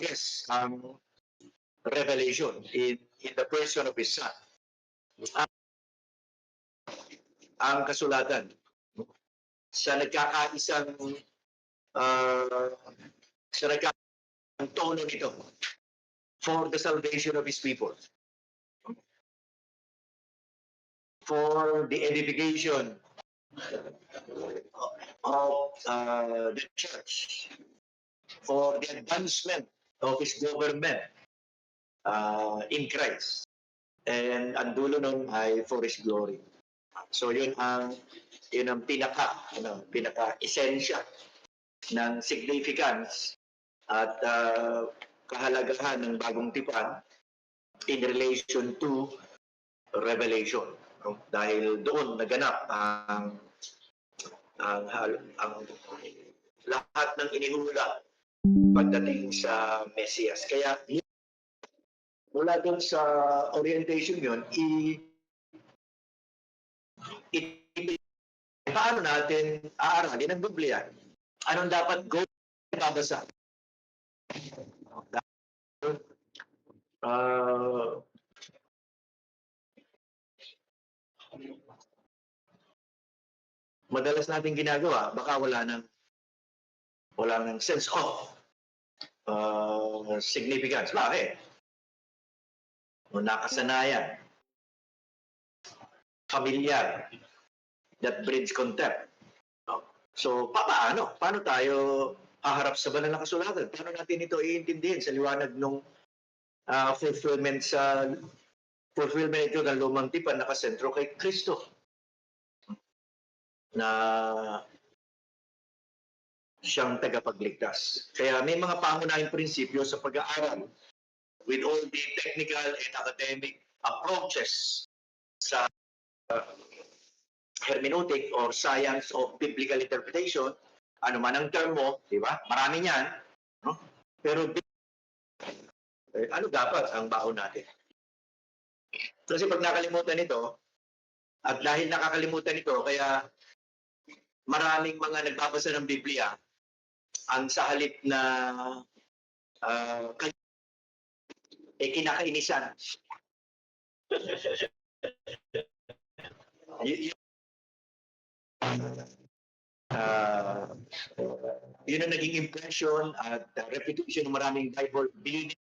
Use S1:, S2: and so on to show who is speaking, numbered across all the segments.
S1: Yes, revelation in the person of His Son. Ang, ang kasulatan sa nagkakaisang uh, sa nagkakaisang tono nito for the salvation of His people, for the edification of the church, for the advancement of His government in Christ. And ang dulo nun ay for His glory. So yun ang pinaka-esensya ng significance at kahalagahan ng bagong tipan in relation to revelation. No? Dahil doon naganap ang lahat ng inihula pagdating sa Mesias. Kaya mula doon sa orientation yun, paano natin aaralin ang Biblia? Anong dapat babasa? Madalas natin ginagawa, baka wala nang sense of significance. Bakit? Nakasanayan, familiar, that breeds contempt. So, paano? Paano tayo haharap sa banal na kasulatan? Paano natin ito iintindihin sa liwanag ng fulfillment ito ng lumang tipan nakasentro kay Kristo? Na siyang tagapagligtas. Kaya may mga pangunahing prinsipyo sa pag-aaral with all the technical and academic approaches sa hermeneutic or science of biblical interpretation, ano man ang term mo, di ba? Marami niyan. No? Pero ano dapat ang baon natin? Kasi pag nakalimutan ito, at dahil nakakalimutan ito, kaya maraming mga nagbabasa ng Biblia, ang sa halip na kinakainisan. Yun ang naging impression at reputation ng maraming Bible reading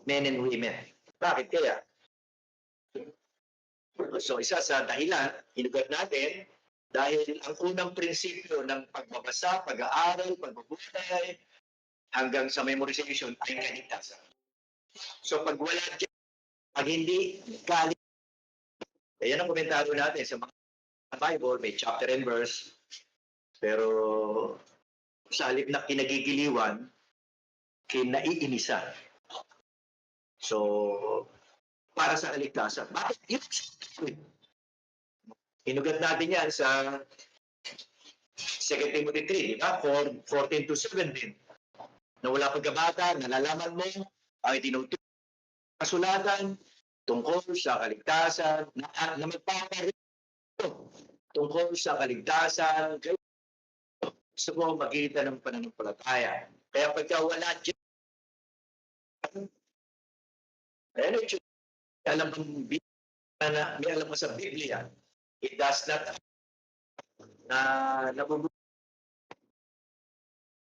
S1: men and women. Bakit kaya? So isa sa dahilan, hinugat natin, dahil ang unang prinsipyo ng pagbabasa, pag-aaral, pagbubuhay, hanggang sa memorization ay kaligtasan. So pag wala dyan, pag hindi galing, yan ang komentaryo natin sa mga Bible, may chapter and verse, pero sa halip na kinagigiliwan, kinaiinisan. So, para sa kaligtasan. Bakit? Hinugat natin yan sa 2 Timothy 3, di ba? 14 to 17. Na wala pagkabata, nalalaman mo, ang itinuturo kasulatan tungkol sa kaligtasan, na magpaparito tungkol sa kaligtasan, sa pamamagitan ng pananampalataya. Kaya pagka wala dyan, may alam mo sa Biblia, it does not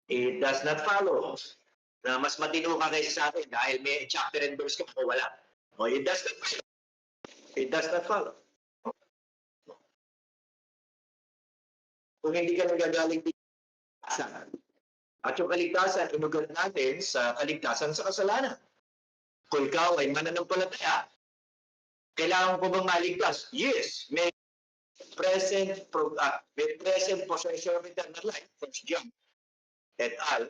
S1: it does not follow na mas matino ka kaysa sa akin dahil may chapter and verse ka o wala. O, it does not follow. It does not follow. Kung hindi ka nagagaling kaligtasan, at yung kaligtasan, inugat natin sa kaligtasan sa kasalanan. Kung ikaw ay mananampalataya, kailangan ko bang maligtas? Yes, may present possession of eternal life. First John et al.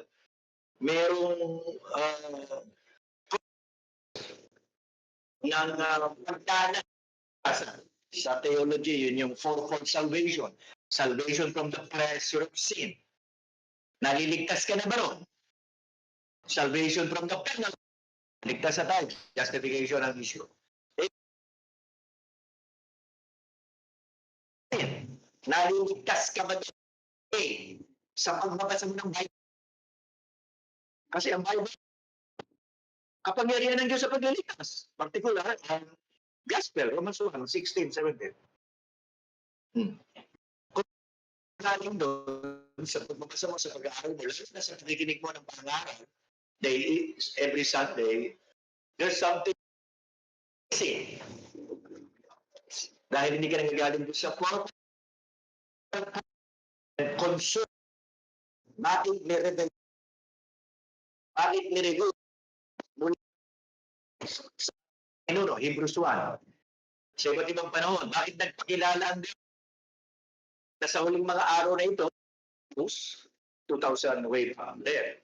S1: Merong ng pagdana sa theology, yun yung fourfold salvation. Salvation from the pleasure of sin. Naliligtas ka na ba ron? Salvation from the penalty. Ligtas na tayo. Justification ang issue. Naliligtas ka ba sa pagbabasa mo ng Bible? Kasi ang Bible, kapangyarihan ng Diyos sa pagliligtas. Partikular, ang Gospel, Romans 1, 16, 17. Kung galing doon, sa pagbabasa mo sa pag-aaral mo, lalo na sa nakikinig mo ng pangaral, daily, every Sunday, there's something missing. Dahil hindi ka nagagaling doon sa purpose and concern. Bakit nireveal? Bakit nireveal? Mula sa Hebrews 1. Sa iba't ibang panahon, bakit nagpakilala ang Diyos na sa huling mga araw na ito, 2,000 way from there,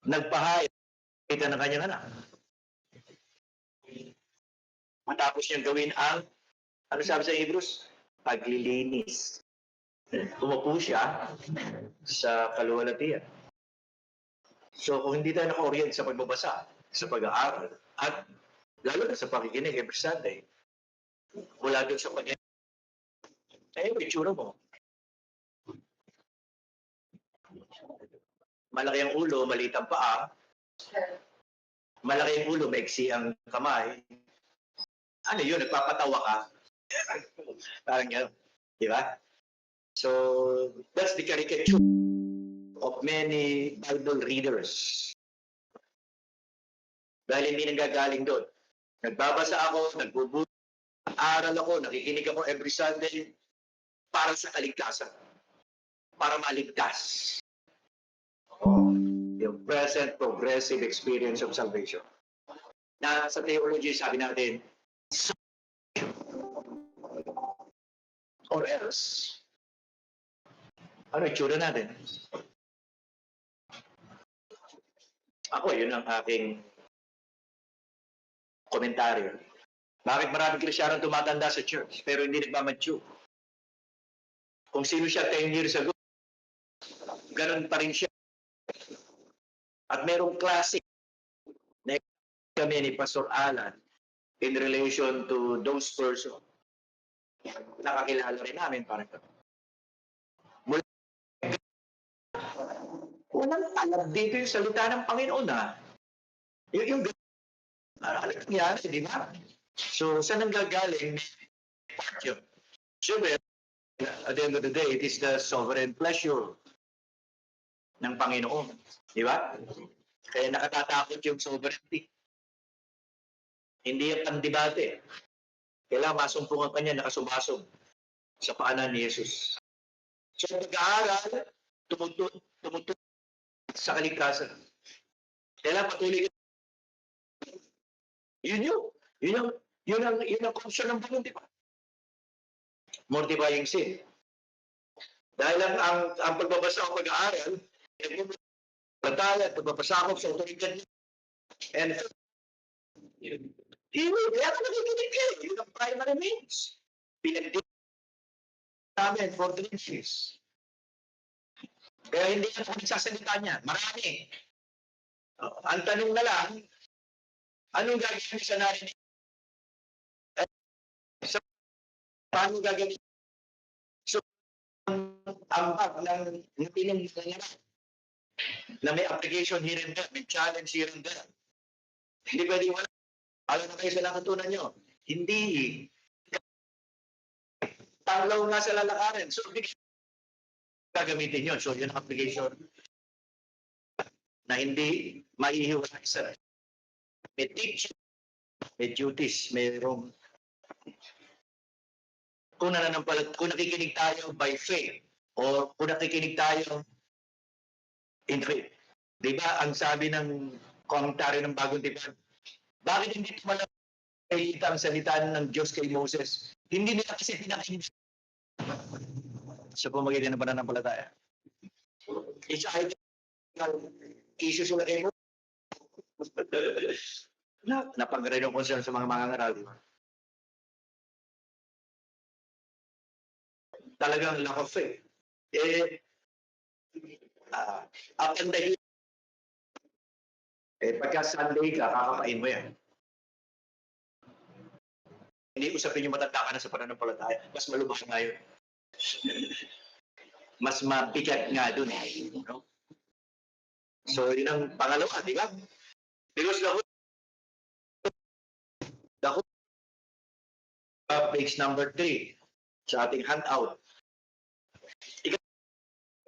S1: nagpahayag kita ng kanyang anak. Matapos niyang gawin ang, ano sabi sa Hebrews? Paglilinis. Umupo siya sa kaluwalhatian. So kung hindi tayo naka-orient sa pagbabasa, sa pag-aaral, at lalo na sa pakikinig every Sunday, mula doon sa kanya, may itsura mo. Malaki ang ulo, maliit ang paa. Malaki ang ulo, maiksi ang kamay. Ano yun, nagpapatawa ka. Parang yun, di ba? So, that's the caricature of many Bible readers. Dahil hindi nanggagaling doon. Nagbabasa ako, nagbubuti, aral ako, nakikinig ako every Sunday para sa kaligtasan. Para maligtas. Yung present progressive experience of salvation. Na sa theology, sabi natin, or else, ano itsura natin? Ako, yun ang aking komentaryo. Bakit maraming Kristiyanong tumatanda sa church pero hindi nagmamature? Kung sino siya 10 years ago, ganun pa rin siya. At merong classic na kami ni Pastor Alan in relation to those persons. Nakakilala rin namin parang ito. Walang talab dito yung salita ng Panginoon na. Yung ano nangyari, di ba? So, saan ang gagaling? Siyempre, at the end of the day, it is the sovereign pleasure ng Panginoon. Di ba? Kaya nakatatakot yung sovereignty. Hindi yung pandibate. Kailangan masumpungan ka niya, nakasumasong sa paanan ni Jesus. So, pag-aaral, tumutulong sa kaligtasan. Kailangan patuloy ka. Yun ang concern ng Panginoon, di ba? Mortifying sin. Dahil ang pagbabasa o pag-aaral, pagbabasa ko sa otoridad niya. And kaya ka nakikinig kayo. Yun ang primary means. Pinagdinig namin for 3 years. Kaya hindi na nagsasalita niya. Marami. Ang tanong na lang, anong gagawin sa narinig? Paano gagawin? So, ang bag ng pinag-iwan na may application here and there, may challenge here and there. Hindi pwedeng wala. Alam na kayo sa nakatunan nyo. Hindi. Tanglaw nga sa lalakarin. So, gagamitin yun. So, yun ang application na hindi maihiwalay sa may teaching, may duties, mayroong kung nakikinig tayo by faith or kung nakikinig tayo in faith. Di ba, ang sabi ng komentaryo ng Bagong Tipan, bakit hindi tumalakita ang salita ng Diyos kay Moses? Hindi nila kasi pinakinggan sa pamagitan ng pananampalataya. It's either issue sila kay Moses. Napag-rin ang concern sa mga mangangaral, di ba? Talagang lack of faith. Up and the pagka Sunday ka, kakakain mo yan. Hindi usapin yung matanda ka na sa pananampalataya. Mas malubhang nga yun. Mas mabigat nga dun. No? So, yun ang pangalawa, di ba? Because the whole page number 3 sa ating handout,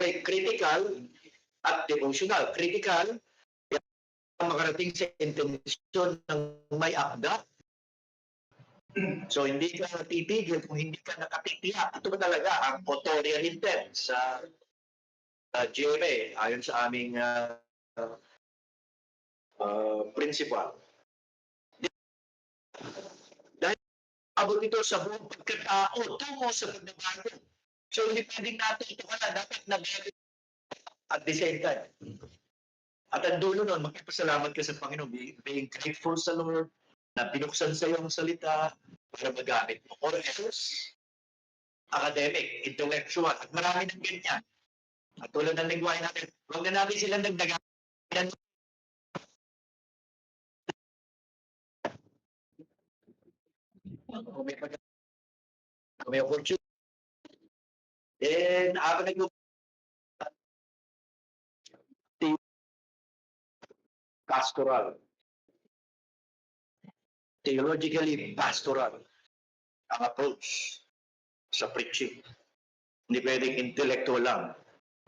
S1: critical at devotional. Critical, makarating sa intensyon ng may akda. So, hindi ka titigil kung hindi ka nakatitiyak. Ito ba talaga ang authorial intent sa GMA ayon sa aming principal. Dahil abot ito sa buong pagkatao tungo sa pagbabago. So, hindi pwedeng natin ito ka na dapat nag- at the same time. At ang dulo nun, magpapasalamat ka sa Panginoon, being grateful sa Lord, na binuksan sa iyo ang salita para magamit mo. Or else, academic, intellectual, at marami ng ganyan. At tulad ng lingwahe natin, huwag na natin silang nagdagan. Kung may opportunity. Then, habang pastoral. Theologically pastoral ang approach sa preaching. Hindi pwedeng intellectual lang.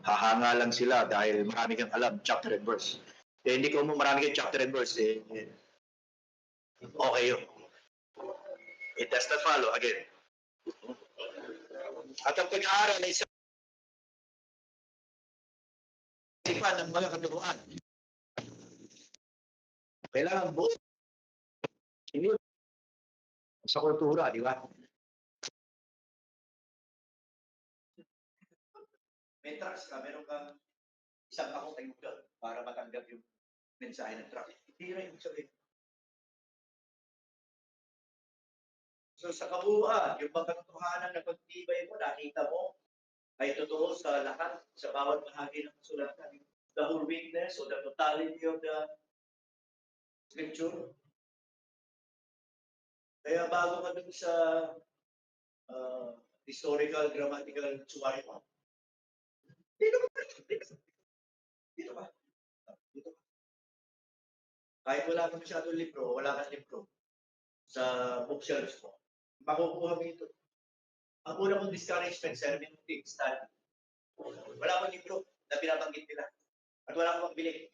S1: Hahanga lang sila dahil marami kang alam, chapter and verse. Hindi ko mo marami kang chapter and verse, okay yun. It does not follow again. At ang pag-aaral ay sa isipan ng mga katuruan. Kailangan buo. Hindi sa kultura, di ba? May tracks ka, meron kang isang akong ayuda para matanggap yung mensahe ng track. Hindi na yung sabihin. So sa kabuuan, yung mga katotohanan na pagtibay mo, nakita mo, ay totoo sa lahat, sa bawat bahagi ng kasulatan. The whole witness or the totality of the scripture. Kaya bago ka dun sa historical, grammatical summary mo, dito ka. Dito ka. Kahit wala kang masyadong libro, wala kang libro sa bookshelves mo, makukuha mo ito. Ang una mong discouragement, hermeneutic study. Wala akong libro na binabanggit nila. At wala akong magbili.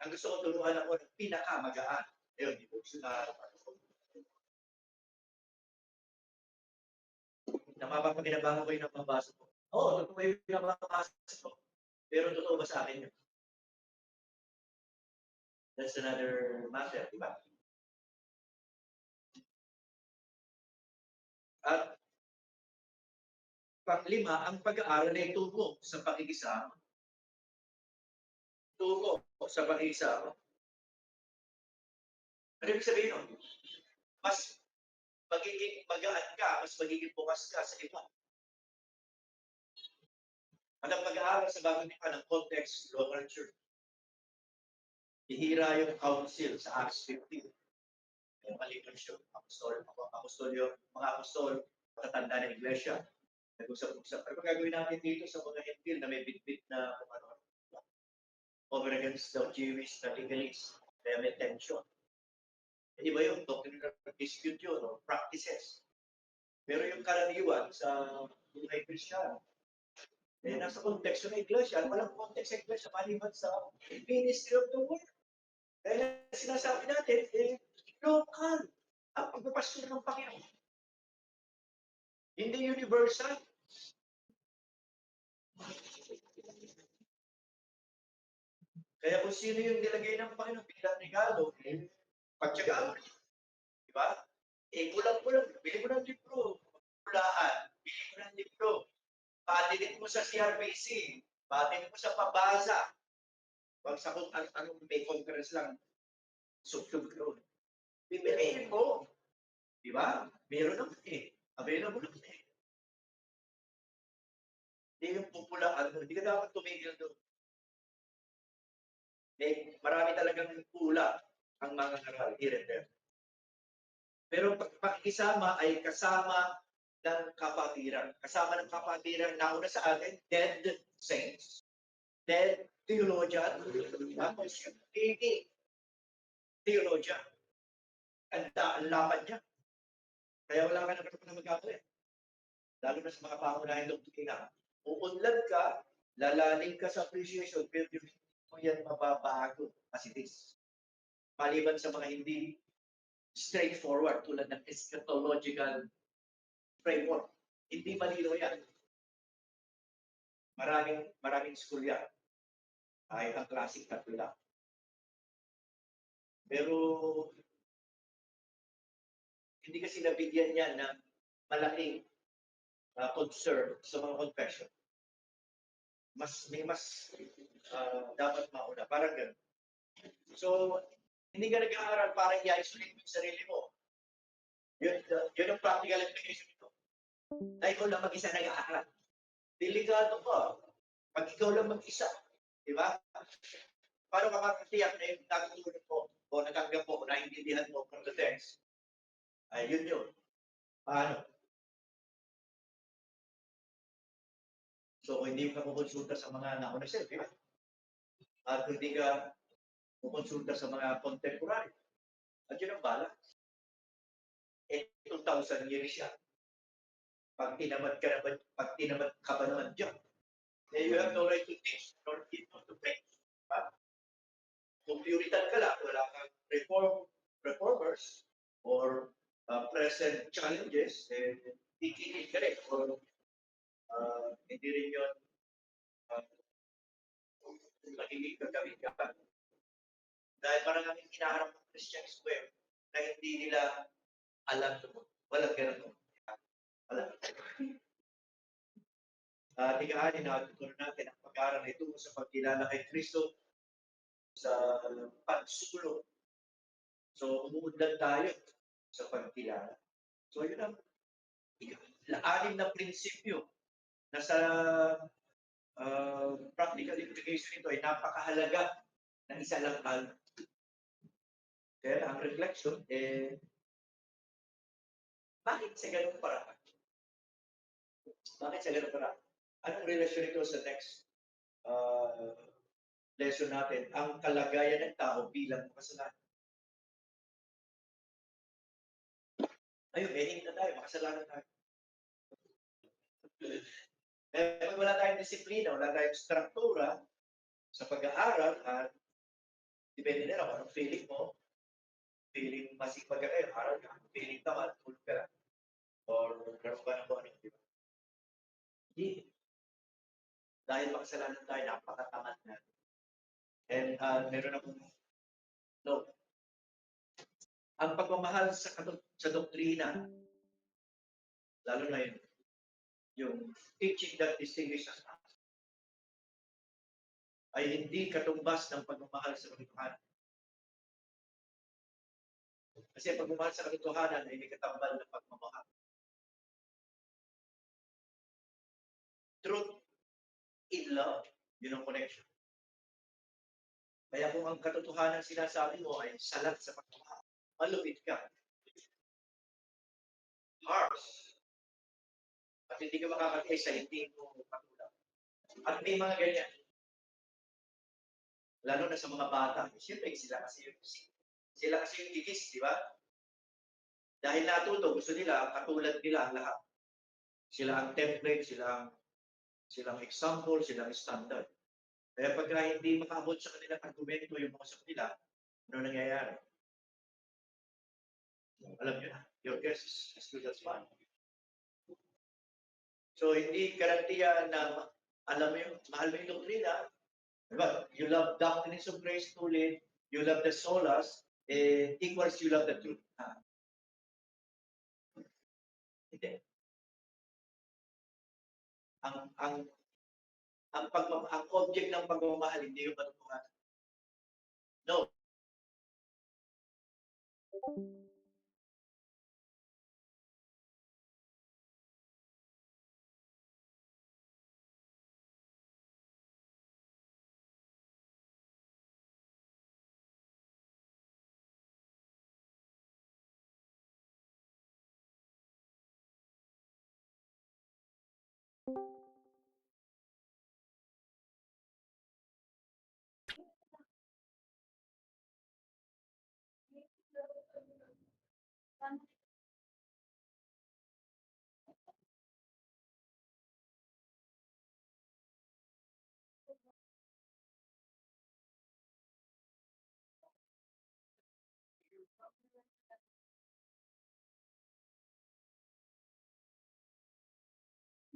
S1: Ang gusto ko turuan ako ng pinakamagaan. Ayun, devotional. Napapakinabangan ko yung nababasa ko. Oo, totoo yung nababasa ko. Pero totoo ba sa akin yun? That's another matter, di ba? At panglima, ang pag-aaral ay tungo sa pakikisama. Tungo sa pakikisama. Ano ibig sabihin nun? Mas magiging magaan ka, mas magiging bukas ka sa iba. At ang pag-aaral sa bagong iba ng context, local church. Ihira yung council sa Acts 15. Yung malitusyon, mga apostol, katatanda ng iglesia. Nag-usap-usap. Ano gagawin natin dito sa mga hentil na may bit-bit na over against the Jewish, the legalists. Kaya may tension. Hindi ba yun? Doctrinal dispute yun, o practices. Pero yung karaniwan sa buhay Kristyano, nasa konteksto ng iglesia, walang kontekst sa iglesia, maliban sa ministry of the word. Kaya sinasabi natin, local ang pagpapastor ng Panginoon. Hindi universal. Kaya kung sino yung nilagay ng Panginoon bilang regalo, pagtyagaan mo. Diba? Kulang-kulang, bili mo ng libro. Pulaan, bili mo ng libro. Patinig mo sa CRPC. Patinig mo sa pabasa. Pag sa kung anong may conference lang, subsub doon. Bibiliin mo. Diba? Meron naman available naman Hindi yung pupulaan. Hindi ka dapat tumigil doon. Marami talagang pula ang mga ngaral here and there. Pero pakikisama ay kasama ng kapatiran. Kasama ng kapatiran, nauna sa atin, dead saints, dead
S2: theologian, tapos yung theologian. Ang lapad niya. Kaya wala ka na magkakalit. Lalo na sa mga pangunahing doktrina. Uunlad ka, lalalim ka sa appreciation, pero hindi mo yan mababago as it is. Maliban sa mga hindi straightforward tulad ng eschatological framework. Hindi malino yan. Maraming school yan. Ay ang classic tatlo. Pero hindi kasi nabigyan niya ng malaking concern sa mga confession. May mas dapat mauna. Parang ganun. So, hindi ka nag-aaral para i-isolate mo yung sarili mo. Yun ang practical application nito. Na ikaw lang mag-isa nag-aaral. Delikado pa. Pag ikaw lang mag-isa. Di ba? Paano ka makatiyak na yung natutulog mo o natanggap mo o naintindihan mo from the text? Ay, yun. Paano? So, hindi ka kukonsulta sa mga nauna self, di ba? At hindi ka kukonsulta sa mga contemporary. At yun ang bala. 2,000 years siya. Pag tinamad ka ba naman dyan, you have no right to teach, nor to pray. Kung puritan ka lang, wala kang reformers or present challenges, ikikit ka rin. Or hindi rin yun magiging gagawin ka. Dahil maraming hinaharap ng Christian Square na hindi nila alam ito. Walang ganun. Wala. Tingnan natutunan natin ang pag-aaral na ito sa pagkilala kay Kristo sa pagsulong. So, umuunlad tayo sa pagkilala. So, yun ang 6 na prinsipyo na sa practical implication nito ay napakahalaga ng isa lang alma. Kaya ang reflection, bakit sa ganun paraan? Bakit sa ganun paraan? Anong relasyon ito sa next lesson natin? Ang kalagayan ng tao bilang makasalanan. Ayun, may na tayo, makasalanan tayo. Pag wala tayong disiplina, wala tayong struktura sa pag-aaral, at depende nila kung anong feeling mo, feeling masipag ka kayo, aral ka, feeling tamad, tulog ka lang. Or karoon ka ng kung ano, di ba? Hindi. Dahil makasalanan tayo, napakatamad natin. And meron akong no. Ang pagmamahal sa doktrina, lalo na yung teaching that distinguishes us, ay hindi katumbas ng pagmamahal sa katotohanan. Kasi ang pagmamahal sa katotohanan ay may katambal ng pagmamahal. Truth in love, yun ang connection. Kaya kung ang katotohanan sinasabi mo ay salat sa pagmamahal, malupit ka. Harsh. At hindi ka makakatay sa hindi mo katulad. At may mga ganyan. Lalo na sa mga bata. Siyempre, sila kasi yung gigis, di ba? Dahil natuto, gusto nila, katulad nila ang lahat. Sila ang template, sila ang example, sila ang standard. Kaya pagka hindi makaabot sa kanilang argumento yung mga sa kanila, ano nangyayari? Alam nyo na, your guess is as good as mine. So, hindi garantiya na alam mo yung, mahal mo yung doktrina, diba? You love doctrines of grace truly, you love the solas, equals you love the truth. Hindi. Ang object ng pagmamahal, hindi yung katotohanan. No.
S3: Hindi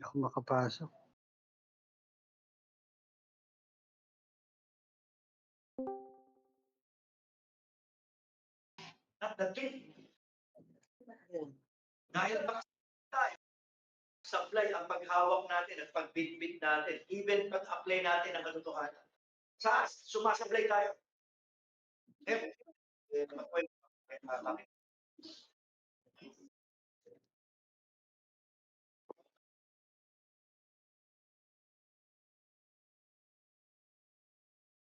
S3: ako makapasok.
S2: Not the truth. Dahil baka tayo, supply ang paghawak natin at pagbitbit natin, even pag-apply natin ng katotohanan. Sumasablay tayo.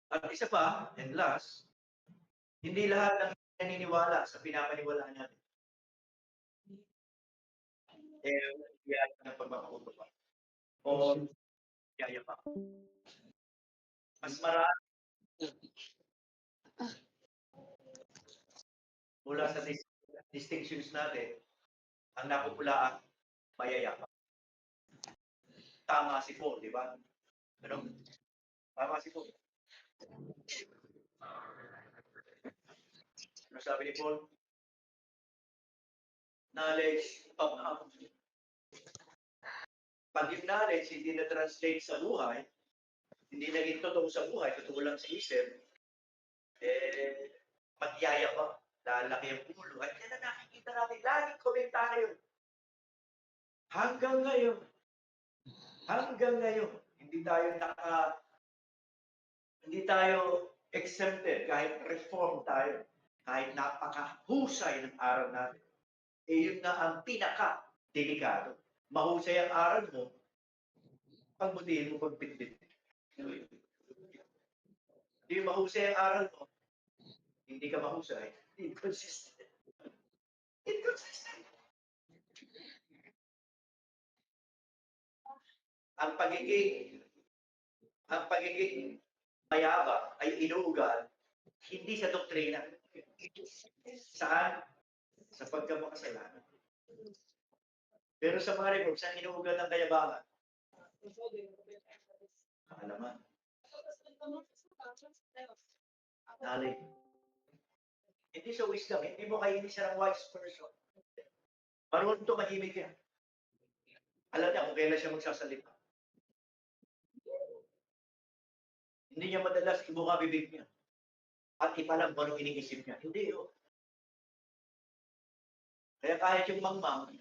S2: At isa pa, and last, hindi lahat ng naniniwala sa pinapaniwalaan natin. Yaya ng pagpapakulo pa. O yaya pa. Mas marami mula sa distinctions natin, ang napupulaan, mayayapa. Tama si Paul, di ba? Ano? Tama si Paul. Ano sabi ni Paul? Knowledge of pag yung knowledge hindi na-translate sa buhay, hindi naging totoo sa buhay, totoo lang sa isip, magyaya pa, lalaki ang ulo. At yan na nakikita natin, laging komentaryo. Hanggang ngayon, hindi tayo exempted kahit reform tayo, kahit napakahusay ng aral natin. Yun na ang pinaka-delikado. Mahusay ang aral mo, pagbutihin mo pagbitbit. Hindi mahusay ang aral mo, hindi ka mahusay, inconsistent. Inconsistent. Ang pagiging mayabang ay inuugal hindi sa doktrina. Saan? Sa pagkamakasalanan. Pero sa mga reform, saan inuugal ng kayabangan? Kaalaman. Knowledge. Hindi sa wisdom, hindi mo kainin siya ng wise person. Marunong tumahimik yan. Alam niya kung kailan siya magsasalita. Hindi niya madalas ibuka bibig niya. At ipalam kung anong iniisip niya. Hindi yun. Kaya kahit yung mangmang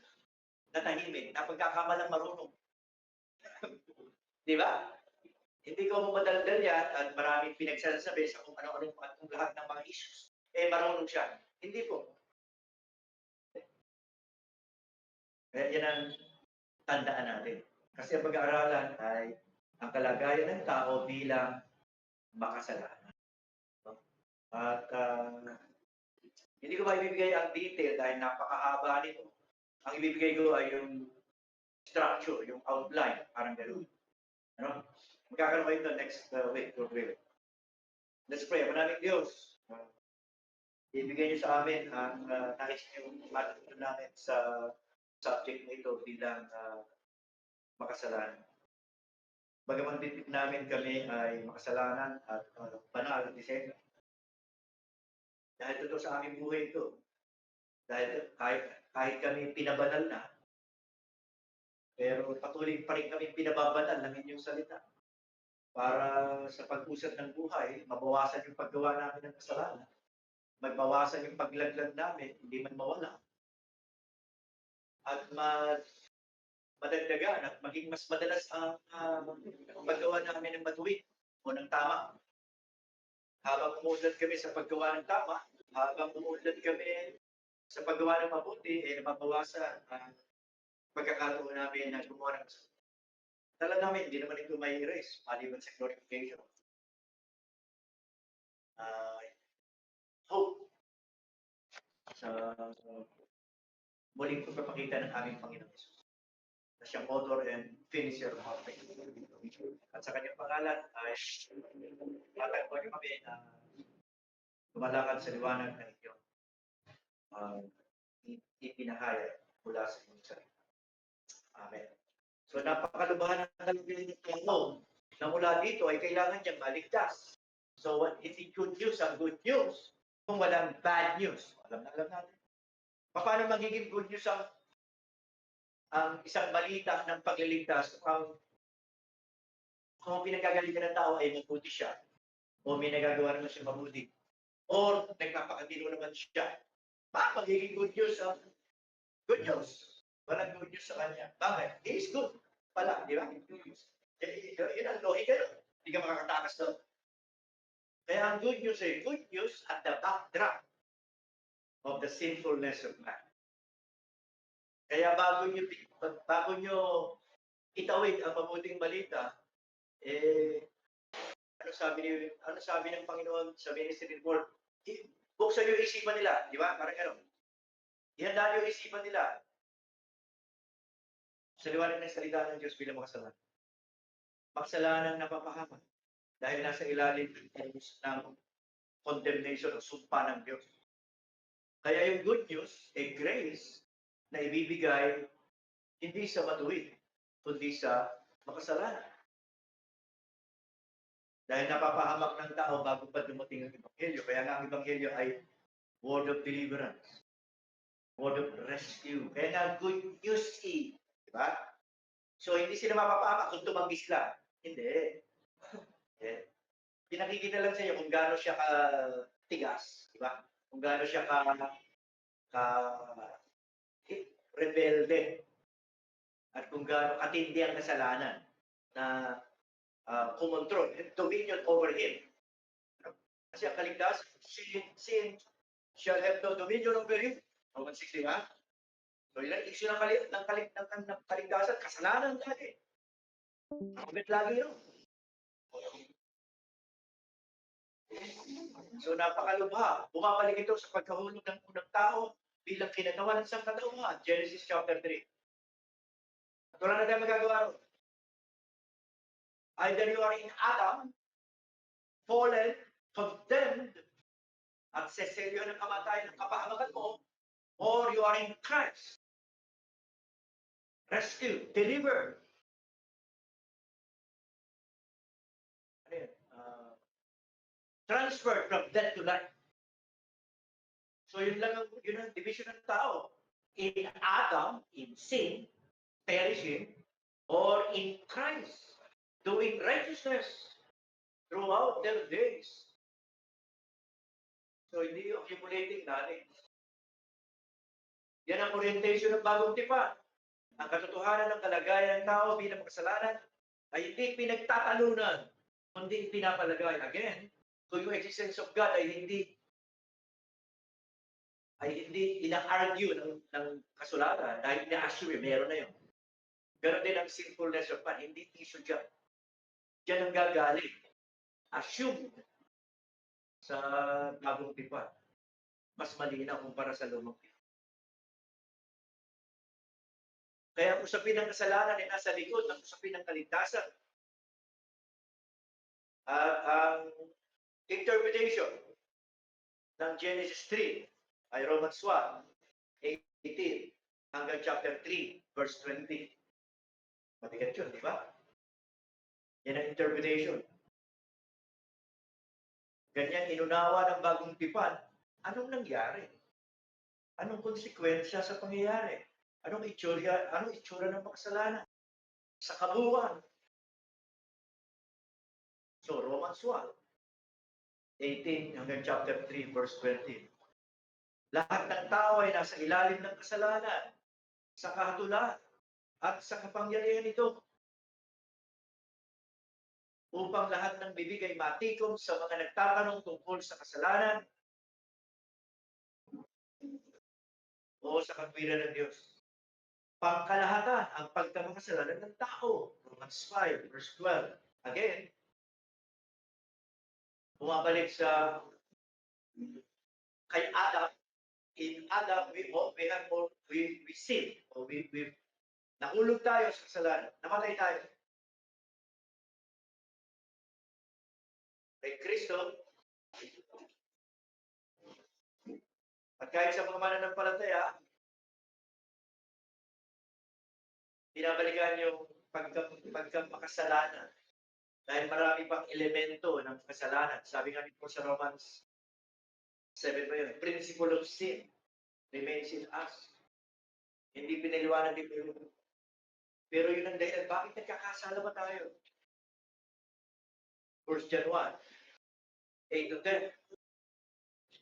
S2: na tahimik, na pagkakamalang marunong. Di ba? Hindi ko madaldal yan at maraming pinagsasabi sa kung ano-ano at kung lahat ng mga issues. Marunong siya. Hindi po. Kaya yan ang tandaan natin. Kasi ang pag-aaralan ay ang kalagayan ng tao bilang makasalanan. At hindi ko maibibigay ang detail dahil napakahaba nito. Ang ibibigay ko ay yung structure, yung outline, parang gano'n. Ano? Magkakaroon kayo ito next week. Let's pray. Maraming Diyos. Ibigay niyo sa amin ang nais niyo matutunan namin sa subject na ito bilang makasalanan. Bagaman din namin kami ay makasalanan at banal at disenyo. Dahil totoo sa aming buhay ito. Dahil kahit kami pinabanal na, pero patuloy pa rin kami pinababanal ng inyong salita. Para sa pag-usad ng buhay, mabawasan yung paggawa namin ng kasalanan. Magbawasan yung paglaglag namin, hindi man mawala. At madagdagan at maging mas madalas ang paggawa namin ng matuwid o ng tama. Habang umuunlad kami sa paggawa ng tama, habang umuunlad kami sa paggawa ng mabuti, mabawasan ang pagkakataon namin na gumawa ng masama. Dala namin, hindi naman ito may erase, maliban sa glorification. Hope sa muling pagpapakita ng aming Panginoon Jesus. Na siyang author and finisher of our faith. At sa kanyang pangalan ay tatagpo niyo kami na lumalakad sa liwanag ng inyong ipinahayag mula sa inyong salita. Amen. So napakalubahan ng kalagayan ng tao na mula dito ay kailangan niyang maligtas. So what is it good news? Ang good news kung walang bad news. Alam natin. Paano magiging good news ang isang balita ng pagliligtas kung ang pinagagalingan ng tao ay mabuti siya o may nagagawa naman siya mabuti or nagpapakatino naman siya. Magiging good news ang good news. Walang good news sa kanya. Bakit? He is good pala, di ba? Yun ang lohika nun. Hindi ka makakatakas doon. Kaya ang good news ay good news at the backdrop of the sinfulness of man. Kaya bago nyo itawid ang mabuting balita, ano sabi ng Panginoon sa ministry report? Buksan yung isipan nila, di ba? Parang gano'n. Ihanda yung isipan nila sa liwanag ng salita ng Diyos bilang makasalanan. Makasalanan na napapahamak dahil nasa ilalim ng condemnation o sumpa ng Diyos. Kaya yung good news, grace na ibibigay hindi sa matuwid, kundi sa makasalanan. Dahil napapahamak ng tao bago pa dumating ang Ebanghelyo. Kaya nga ang Ebanghelyo ay word of deliverance, word of rescue. Kaya nga good news diba? So hindi sila mapapahamak kung tumanggi sila. Hindi. Pinakikita lang sa iyo kung gaano siya katigas, diba? Kung gaano siya rebelde at kung gaano katindi ang kasalanan na kumontrol, dominion over him. Kasi ang kaligtas, sin shall have no dominion over him. Romans 6, ha? So, ilang issue ng kaligtasan, kasalanan lagi. Bakit lagi yun? So, napakalubha. Bumabalik ito sa pagkahulog ng unang tao bilang kinagawa ng sangkatauhan. Genesis chapter 3. At wala na tayo magagawa ron. Either you are in Adam, fallen, condemned, at seselyo ng kamatayan ng kapahamakan mo, or you are in Christ, rescued, delivered. Transferred from death to life. So yun ang division ng tao. In Adam, in sin, perishing, or in Christ, doing righteousness throughout their days. So hindi accumulating knowledge. Yan ang orientation ng bagong tipan. Ang katotohanan ng kalagayan ng tao bilang makasalanan ay hindi pinagtatalunan, kundi pinapalagay. Again, kung yung existence of God ay hindi ina-argue ng kasulatan dahil ina-assume, meron na yun. Pero din ang sinfulness of man, hindi issue dyan. Diyan ang gagaling. Assume sa bagong tipan. Mas malinaw kumpara sa lumang tipan. Kaya ang usapin ng kasalanan ay nasa likod ng usapin ng kaligtasan. At ang interpretation ng Genesis 3 ay Romans 1:18 hanggang chapter 3, verse 20. Matigat yun, di ba? Yan ang interpretation. Ganyan inunawa ng bagong tipan. Anong nangyari? Anong konsekwensya sa pangyayari? Anong itsura ng makasalanan? Sa kabuuan. So, Romans 1:18 hanggang chapter 3, verse 20. Lahat ng tao ay nasa ilalim ng kasalanan, sa kahatulan, at sa kapangyarihan nito. Upang lahat ng bibig ay matikom sa mga nagtatanong tungkol sa kasalanan o sa katwiran ng Diyos. Pangkalahatan ang pagkamakasalanan ng tao. Romans 5, verse 12. Again, bumabalik sa kay Adam. In Adam, we sin. O nahulog tayo sa kasalanan. Namatay tayo. Kay Kristo, at kahit sa mga mananampalataya, binabalikan yung pagkamakasalanan. Dahil marami pang elemento ng kasalanan. Sabi nga po sa Romans 7 pa yun, principle of sin remains in us. Hindi pinaliwanag ni Pedro. Pero yun ang dahilan, bakit nagkakasala ba tayo? 1 John 1, 8 to 10.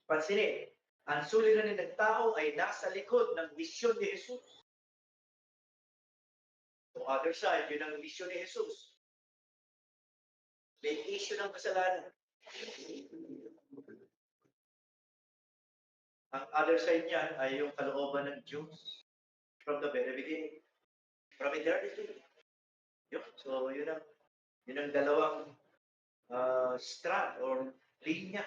S2: Pansinin, ang suliranin ng tao ay nasa likod ng misyon ni Jesus. So other side, yun ang misyon ni Jesus. May issue ng kasalanan. Ang other side niyan ay yung kalooban ng Diyos from the very beginning. From eternity. Yun. So yun ang dalawang strand or linya.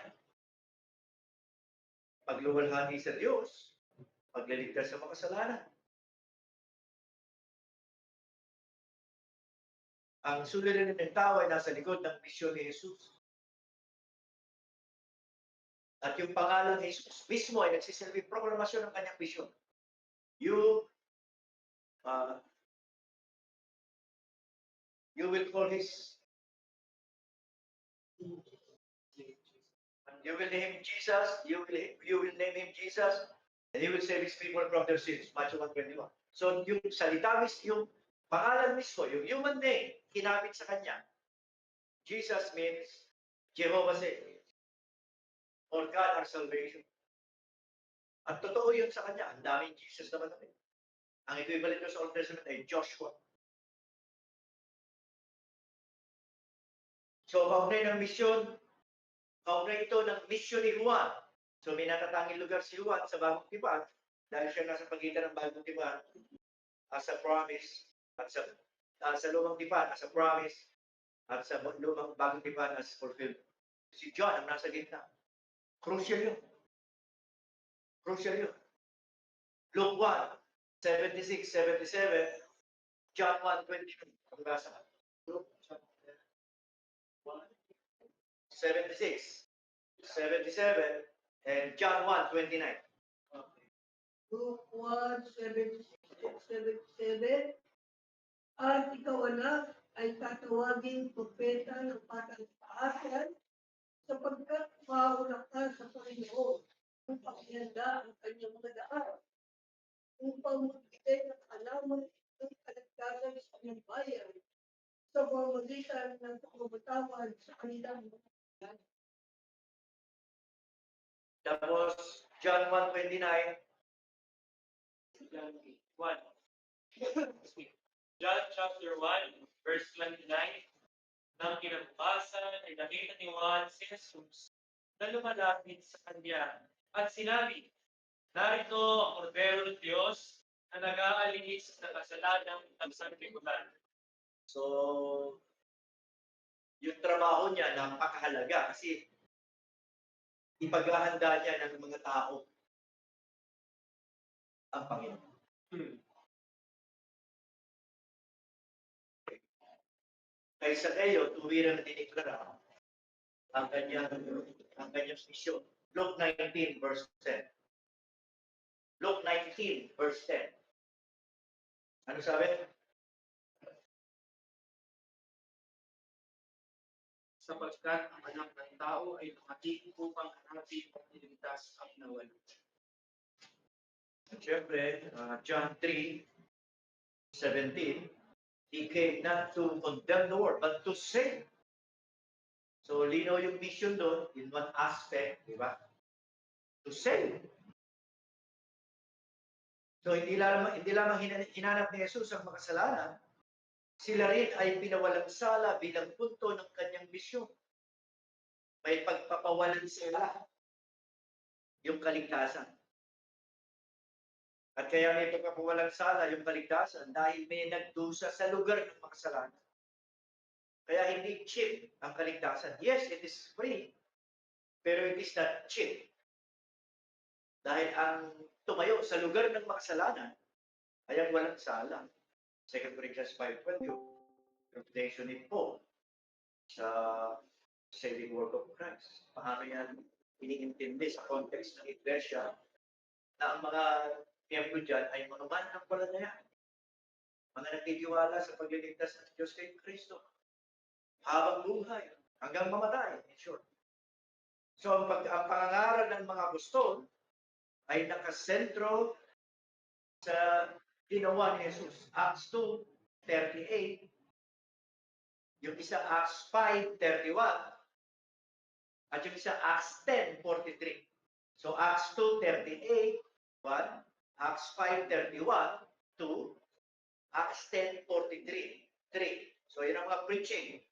S2: Pagluwalhati sa Diyos, pagliligtas sa makasalanan. Ang suliranin ng tao ay nasa likod ng misyon ni Jesus. At yung pangalan ni Jesus mismo ay nagsisilbing proklamasyon ng kanyang misyon. You will call his, you will name him Jesus, you will name him Jesus, and he will save his people from their sins. Matthew 1:21. So yung salita mismo, yung pangalan mismo, yung human name, kinabit sa kanya. Jesus means Jehovah saves. Or God our salvation. At totoo yun sa kanya. Ang daming Jesus naman namin. Ang equivalent ko sa Old Testament ay Joshua. So, kaugnay ng misyon, kaugnay ito ng misyon ni Juan. So, may natatanging lugar si Juan sa Bagong Tipan dahil siya nasa pagitan ng Bagong Tipan as a promise at sa Lumang Tipan as a promise at sa Lumang Bagong Tipan as fulfilled. Si John ang nasa gitna. Crucial yun. Crucial yun. Luke 1, 76, 77, John 1, 22. Pagbasa ka. Luke 76, 77, and John 1, 29.
S3: Luke 1, 77, at ikaw anak ay tatawagin propeta ng patang taasan sapagkat mauna ka sa Panginoon upang ihanda ang kanyang mga daan, upang magbigay ng alaman ng kalagdagan sa kanyang bayan sa pamamagitan ng pagbabatawad sa kanilang mga kasalanan.
S2: Tapos, John 1:29.
S4: John chapter 1, verse 29. Nang kinabukasan ay nakita ni Juan si Jesus na lumalapit sa kanya at sinabi, narito ang Kordero ng Diyos na nag-aalinis ng kasalanan ng sanlibutan.
S2: So, yung trabaho niya napakahalaga kasi ipaghahanda niya ng mga tao ang Panginoon. Kaysa kayo, tuwirang diniklara ang kanyang misyon. Luke 19, verse 10. Luke 19, verse 10. Ano sabi?
S4: Sapagkat ang anak ng tao ay dumating upang hanapin at iligtas ang nawala.
S2: Siyempre, John 3:17, he came not to condemn the world, but to save. So, lino yung mission doon in one aspect, di ba? To save. So, hindi lamang hinanap ni Jesus ang makasalanan, sila rin ay pinawalang sala bilang punto ng kanyang misyon. May pagpapawalan sila yung kaligtasan. At kaya may pagpapawalang sala yung kaligtasan dahil may nagdusa sa lugar ng makasalanan. Kaya hindi cheap ang kaligtasan. Yes, it is free, pero it is not cheap. Dahil ang tumayo sa lugar ng makasalanan ay ang walang sala. 2 Corinthians 5:12, yung reputation ni Paul sa saving work of Christ. Paano yan iniintindi sa context ng iglesia na ang mga miyembro dyan ay mga mananampalataya. mga nagtitiwala sa pagliligtas ng Diyos kay Kristo. Habang buhay, hanggang mamatay, in short. So, ang pangangaral ng mga apostol ay nakasentro sa ginawa ni Jesus. Acts 2:38, yung isa Acts 5:31, at yung isa Acts 10:43. So, Acts 2:38, 1, Acts 5:31, 2, Acts 10:43, 3. So, yun ang mga preaching.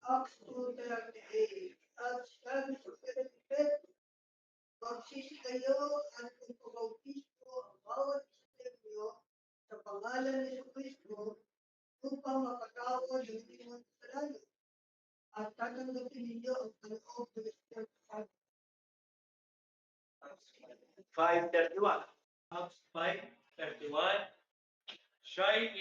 S3: Acts 2:38, Acts 10:38, magsisi kayo at ipabautismo ang bawat isa ninyo sa pangalan ni Kristo upang mapatawad ng inyong kasalanan at tatanggapin ninyo ang kaloob ng Espiritu Santo.
S2: 5:31.
S4: Acts 5:31, siya'y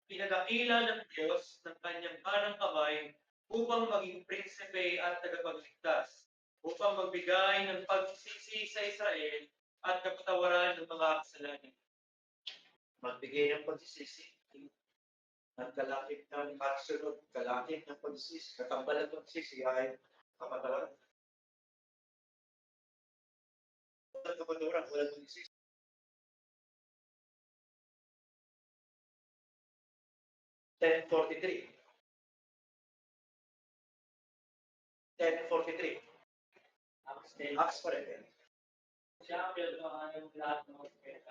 S4: pinagakila ng Diyos ng kanyang kanang kamay upang maging prinsipe at tagapagligtas, upang magbigay ng pagsisisi sa Israel at kapatawaran ng mga kasalanan.
S2: Magbigay ng pagsisisi. At kalakip ng pagsunod, kalakip ng pagsisisi, katambal ng pagsisisi ay kapatawaran. Walang kapatawaran, walang pagsisisi. Ten 43. Acts pa rin.
S4: Siya ang pinagkakaan ng lahat ng mga kapatid.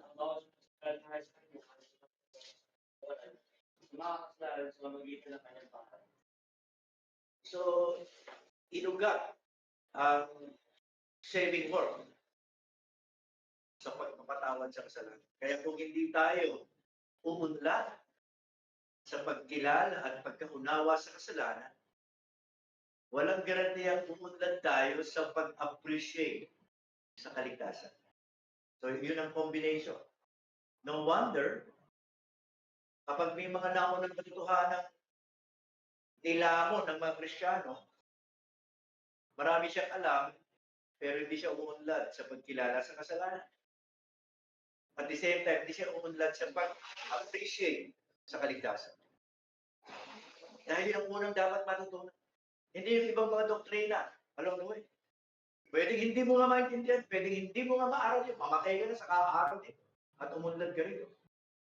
S4: Ang bawat kasalanan sa kanyang mga kasalanan sa magitan ng kanyang pangalan.
S2: So, inugat ang saving work sa pagpapatawad sa kasalanan. Kaya kung hindi tayo umunlad sa pagkilala at pagkaunawa sa kasalanan, walang garantiyang umunlad tayo sa pag-appreciate sa kaligtasan. So, yun ang combination. No wonder, kapag may mga naunang katotohanan nilamon ng mga Kristiyano, marami siyang alam, pero hindi siya umunlad sa pagkilala sa kasalanan. At the same time, hindi siya umunlad sa pag-appreciate sa kaligtasan. Dahil yun ang unang dapat matutunan. Hindi yung ibang mga doktrina. Alam mo eh. Pwedeng hindi mo nga maintindihan, pwedeng hindi mo nga maaral yun. Mamatay ka na sa kaaaraw din. At umunlad ka rin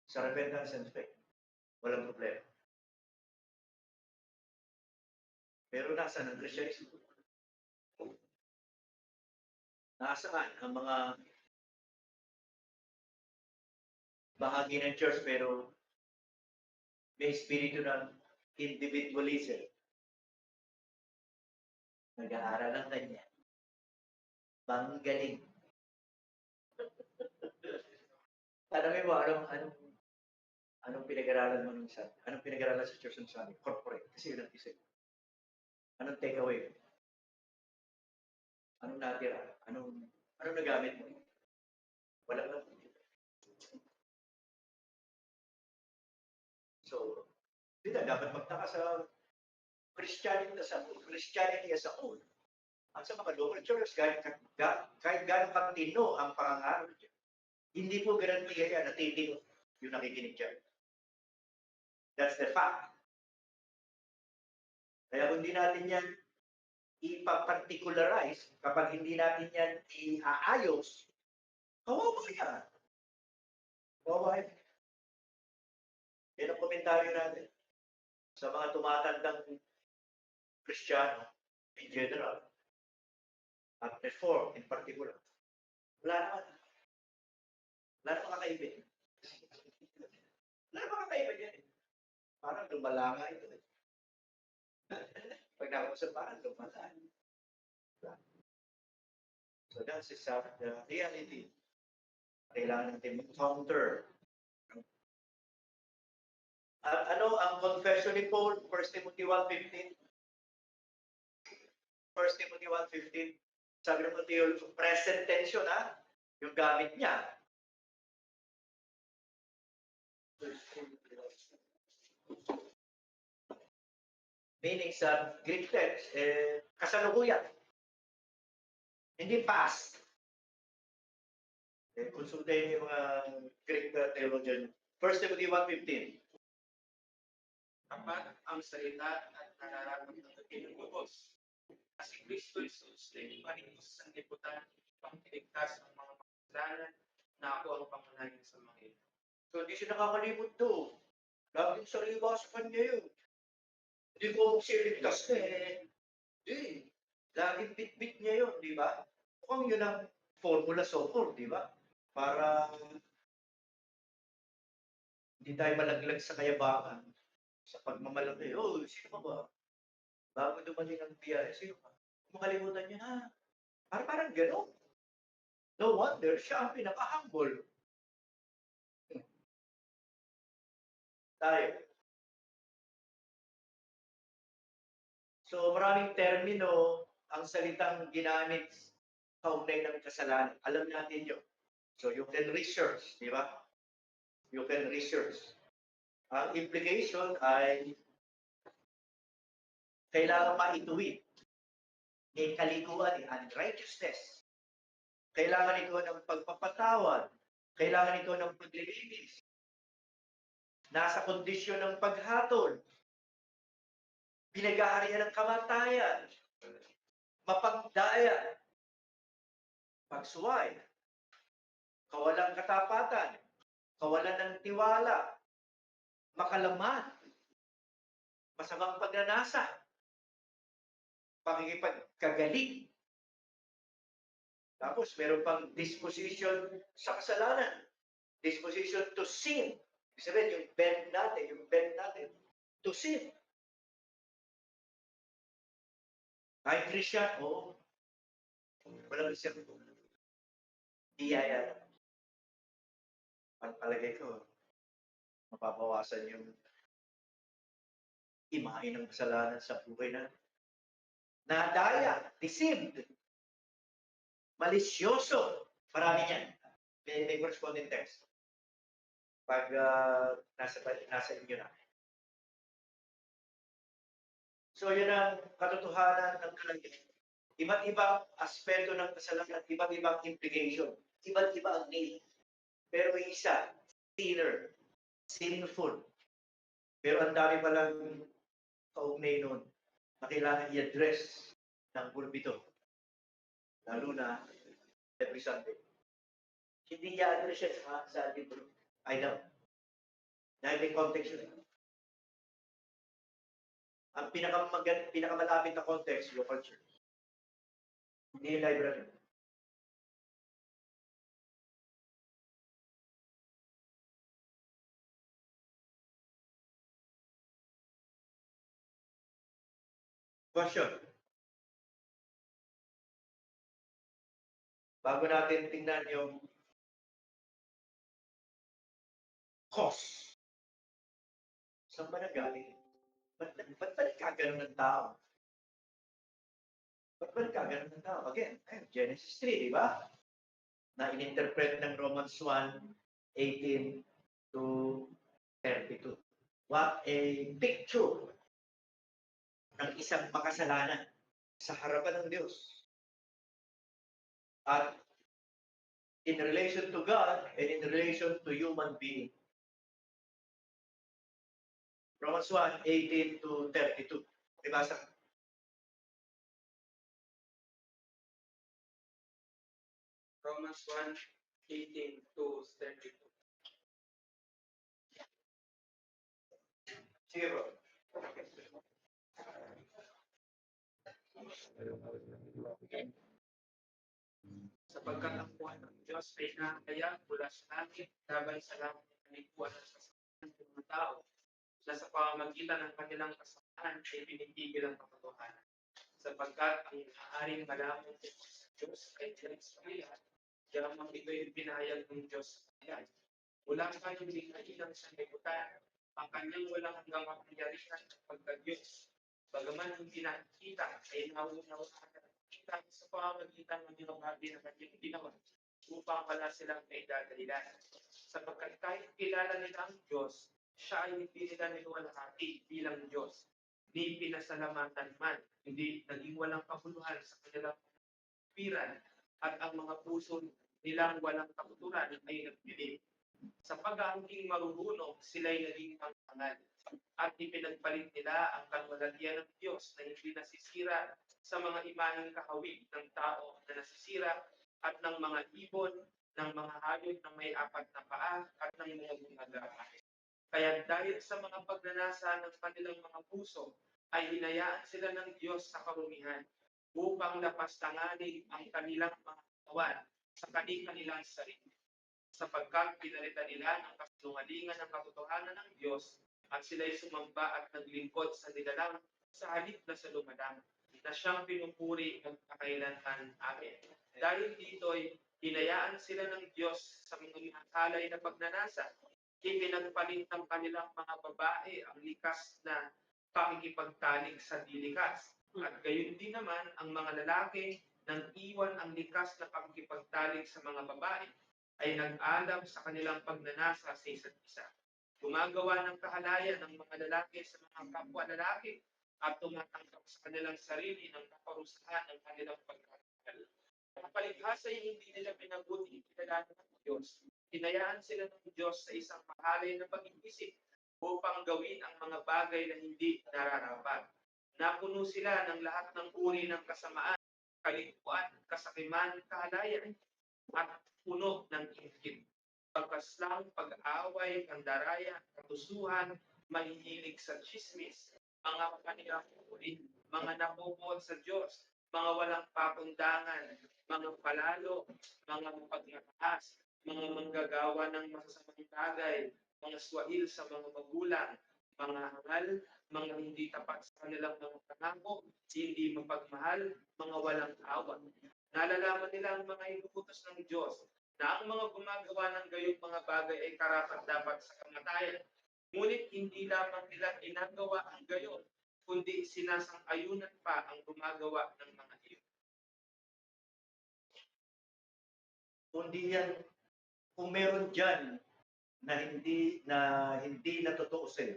S2: sa repentance and faith. Walang problema. Pero nasaan ang Christianismo? Nasaan ang mga bahagi ng church pero may espiritu ng individualism? Nag-aaral lang kanya. Banggaling. Tanongin mo, anong pinag-aralan mo nung sa, anong pinag-aralan sa church ng Sunday? Corporate. Kasi yun ang isip. Anong takeaway? Anong natira? Anong nagamit mo? Wala lang. So, hindi na dapat magtaka sa Christianity as a whole. At sa mga local churches, kahit gano'ng katino ang pangangaral dyan, hindi po garantiya yan na titino yung nakikinig dyan. That's the fact. Kaya kung hindi natin yan ipaparticularize, kapag hindi natin yan iaayos, kawawa yan. Kawawa yan. Yan ang komentaryo natin sa mga tumatandang Kristiyano in general at Reform in particular. Wala naman kakaibig. Wala naman kakaibig yan. Parang lumala nga ito. Pag nakausap parang lumala. So that's the reality. Kailangan natin mag-counter. At ano ang confession ni Paul? 1 Timothy 1:15. 1 Timothy 1:15. Sabi ng theology, present tense yun, ha? Yung gamit niya. Meaning sa Greek text, kasalukuyan. Hindi past. Konsultahin yung mga Greek theologian. 1 Timothy 1:15.
S4: Kapag ang salita at nararapat ng tinutubos. Kasi Kristo Jesus na iparin sa sanlibutan upang iligtas ang mga makasalanan na ako ang pangunahin sa mga ito.
S2: So, hindi siya nakakalimot doon. Laging sariwa sa kanya yun. Hindi ko siligtas na eh. Hindi. Laging bit-bit niya yun, di ba? Mukhang yun ang formula soccer, di ba? Para hindi tayo malaglag sa kayabangan, sa pagmamalaki. Oh, sino ka ba? Bago dumating ang biyaya, sino ka? Makalimutan niya na. Parang gano'n. No wonder, siya ang pinaka-humble. Tayo. So maraming termino ang salitang ginamit kaugnay ng kasalanan. Alam natin yun. So you can research, di ba? You can research. Ang implication ay kailangan maituwid. May kalikuan, unrighteousness. Kailangan ito ng pagpapatawad. Kailangan ito ng paglilinis. Nasa kondisyon ng paghatol. Pinag-aarian ng kamatayan. Mapagdaya. Pagsuway. Kawalang katapatan. Kawalan ng tiwala. Makalaman. Masamang pagnanasa. Pakikipagkagaling. Tapos meron pang disposition sa kasalanan. Disposition to sin. Ibig sabihin, yung bend natin, to sin. Kahit Christian, oo. Walang Christian. Iyaya. Palagay ko, mapapawasan yung imahe ng kasalanan sa buhay natin. Nadaya, deceived, malisyoso. Marami yan. May corresponding text. Pag nasa inyo na. So yun ang katotohanan ng kalagayan. Iba't ibang aspeto ng kasalanan, iba't ibang implication, iba't iba ang name. Pero isa, sinner, sinful. Pero ang dami palang kaugnay nun na kailangan i-address ng pulpito. Lalo na every Sunday. Hindi i-address siya sa libro. I know. Dahil may context yun. Ang pinakamalapit na context, local church. Hindi yung library. Question. Bago natin tingnan yung cause. Saan ba nagaling? Ba't ba nagkaganon ng tao? Ba't ba nagkaganon ng tao? Again, Genesis 3, di ba? Na in-interpret ng Romans 1:18 to 32. What a picture ng isang makasalanan sa harapan ng Diyos. At in relation to God and in relation to human being. Romans 1:18 to 32. Ibasa.
S4: Romans 1:18 to 32.
S2: Sige bro.
S4: Sapagkat ang buwan ng Diyos ay nakakaya mula sa langit laban sa langit ng kalikuan sa kasalanan ng mga tao na sa pamamagitan ng kanilang kasalanan ay pinipigil ang katotohanan. Sapagkat ang maaaring malaman sa Diyos ay tiyak sa kanila, yamang ito'y binayag ng Diyos sa kanila. Mula sa kanyang likhain ng sanlibutan, ang kanyang walang hanggang kapangyarihan at pagka-Diyos. Bagaman hindi nakikita ay nauunawaan kita sa pamamagitan ng binabagi ng kanyang ginawa upang wala silang naidadalilan. Sapagkat kahit kilala nila ang Diyos, siya ay hindi nila niluwalhati bilang Diyos. Ni pinasalamatan man, hindi naging walang kabuluhan sa kanilang piran at ang mga puso nilang walang katuturan ay nagpiling. Sa pag-aangking marurunong, sila'y naging pangangad at ipinagpalit nila ang kalwalhatian ng Diyos na hindi nasisira sa mga imaheng kahawig ng tao na nasisira at ng mga ibon, ng mga hayop na may apat na paa at ng mga gumagapay. Kaya dahil sa mga pagnanasa ng kanilang mga puso, ay hinayaan sila ng Diyos sa karumihan upang lapastanganin ang kanilang mga katawan sa kanilang sarili. Sapagkat pinalitan nila ng kasinungalingan ng katotohanan ng Diyos at sila'y sumamba at naglingkod sa nilalang sa halip na sa lumadang na siyang pinupuri ng kakailanman. Amen. Dahil dito'y hinayaan sila ng Diyos sa mga mahalay na pagnanasa. Ipinagpalit ng kanilang mga babae ang likas na pakikipagtalik sa dilikas. At gayon din naman ang mga lalaki nang iwan ang likas na pakikipagtalik sa mga babae ay nag-alam sa kanilang pagnanasa sa isa't isa. Gumagawa ng kahalayan ng mga lalaki sa mga kapwa lalaki at tumatanggap sa kanilang sarili ng kaparusahan ng kanilang pagkakal. Ang palibhasa ay hindi nila pinabuti kinalanan ng Diyos. Hinayaan sila ng Diyos sa isang mahalay na pag-iisip upang gawin ang mga bagay na hindi nararapat. Napuno sila ng lahat ng uri ng kasamaan, kalikuan, kasakiman, kahalayan, at puno ng inggit. Pagkaslang, pag-aaway, pandaraya, katusuhan, mahihilig sa chismis, mga kanilang uri, mga napupot sa Diyos, mga walang pakundangan, mga palalo, mga mapagmataas, mga manggagawa ng masasamang bagay, mga swahil sa mga magulang, mga hangal, mga hindi tapat sa kanilang mga pangako, hindi mapagmahal, mga walang awa. Nalalaman nila ang mga inuutos ng Diyos na ang mga gumagawa ng gayong mga bagay ay karapat-dapat sa kamatayan. Ngunit hindi lamang nila ginagawa ang gayon, kundi sinasang-ayunan pa ang gumagawa ng mga iyon.
S2: Kundi yan, kung meron dyan na hindi na totoo sa'yo,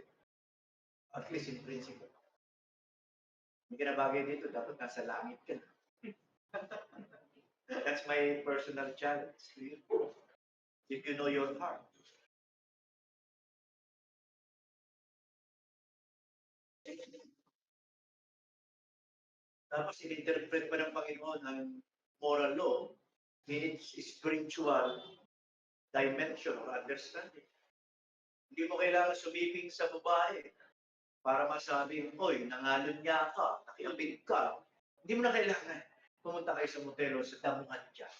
S2: at least in principle. Hindi ka na bagay dito, dapat nasa langit ka. That's my personal challenge to you. If you know your heart. Tapos in-interpret pa ng Panginoon ang moral law in its spiritual dimension or understanding. Hindi mo kailangan sumiping sa babae para masabi, oy, nangalon niya ka, nakiabig ka. Hindi mo na kailangan pumunta kayo sa motel o sa damuhan dyan.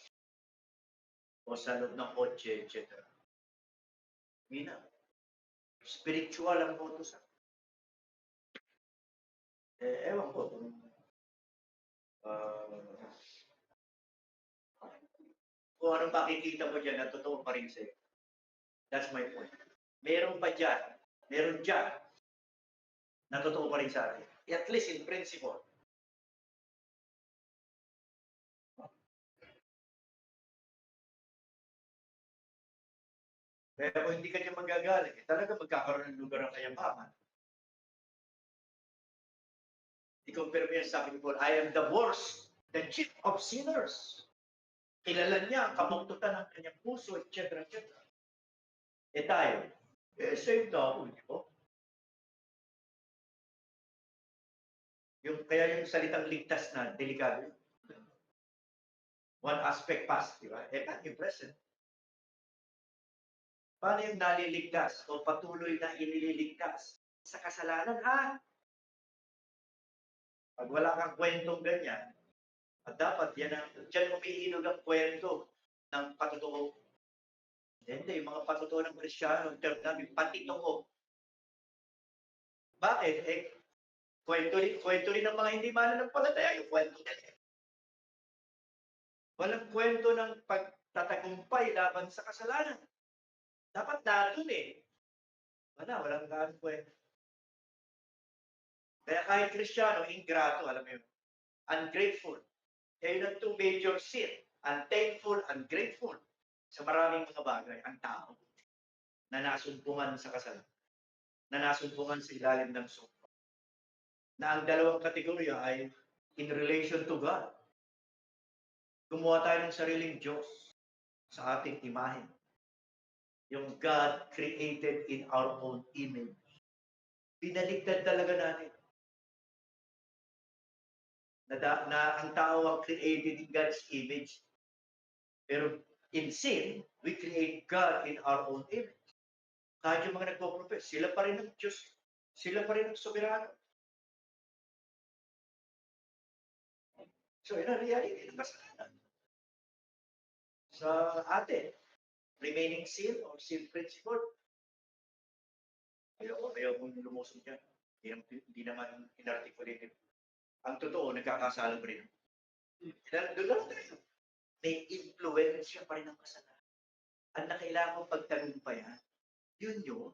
S2: O sa loob ng kotse, etc. Hindi na. Spiritual ang utos. Ewan ko. Kung anong makikita mo dyan na totoo pa rin sa'yo. That's my point. Meron pa dyan, meron dyan, na totoo pa rin sa atin. At least in principle. Kaya kung hindi ka dyan magagaling, talaga magkakaroon ng lugar ng kayamaman. I-compare mo yan sa akin before, I am the worst, the chief of sinners. Kilala niya ang kamuktutan ng kanyang puso, etc. etc. Tayo, same tao, di ba? Kaya yung salitang ligtas na, delikado. One aspect past, di ba? Paano yung present? Paano yung naliligtas o patuloy na inililigtas? Sa kasalanan, ha? Pag wala kang kwentong ganyan, at dapat dyan umiinog ang kwento ng patotoo. Hindi, yung mga patotoo ng Kristyano, term namin, patitoo. Bakit? Kwento rin ng mga hindi mananampalataya yung kwento nila. Walang kwento ng pagtatagumpay laban sa kasalanan. Dapat natin walang gaan kwento. Kaya kahit Kristyano, ingrato, alam mo yun, ungrateful. Kaya yung two major sin, unthankful, ungrateful. Sa maraming mga bagay, ang tao na nasumpungan sa kasalanan, na nasumpungan sa ilalim ng sumpa. Na ang dalawang kategorya ay in relation to God. Gumawa tayo ng sariling Diyos. sa ating imahe. Yung God created in our own image. Binaligtad talaga natin. Na ang tao ang created in God's image. Pero in sin, we create God in our own image. Kahit yung mga nagpo-profess, sila pa rin ang Diyos. Sila pa rin ang soberano. So, yun ang reality ng kasalanan. Sa atin, remaining sin or sin principle, ayaw mong lumusong dyan. Hindi naman inarticulated. Ang totoo, nagkakasala pa rin. Doon lang tayo. May influensya pa rin ang kasalanan. Ang nakailangan kong pagtagumpayan, yun.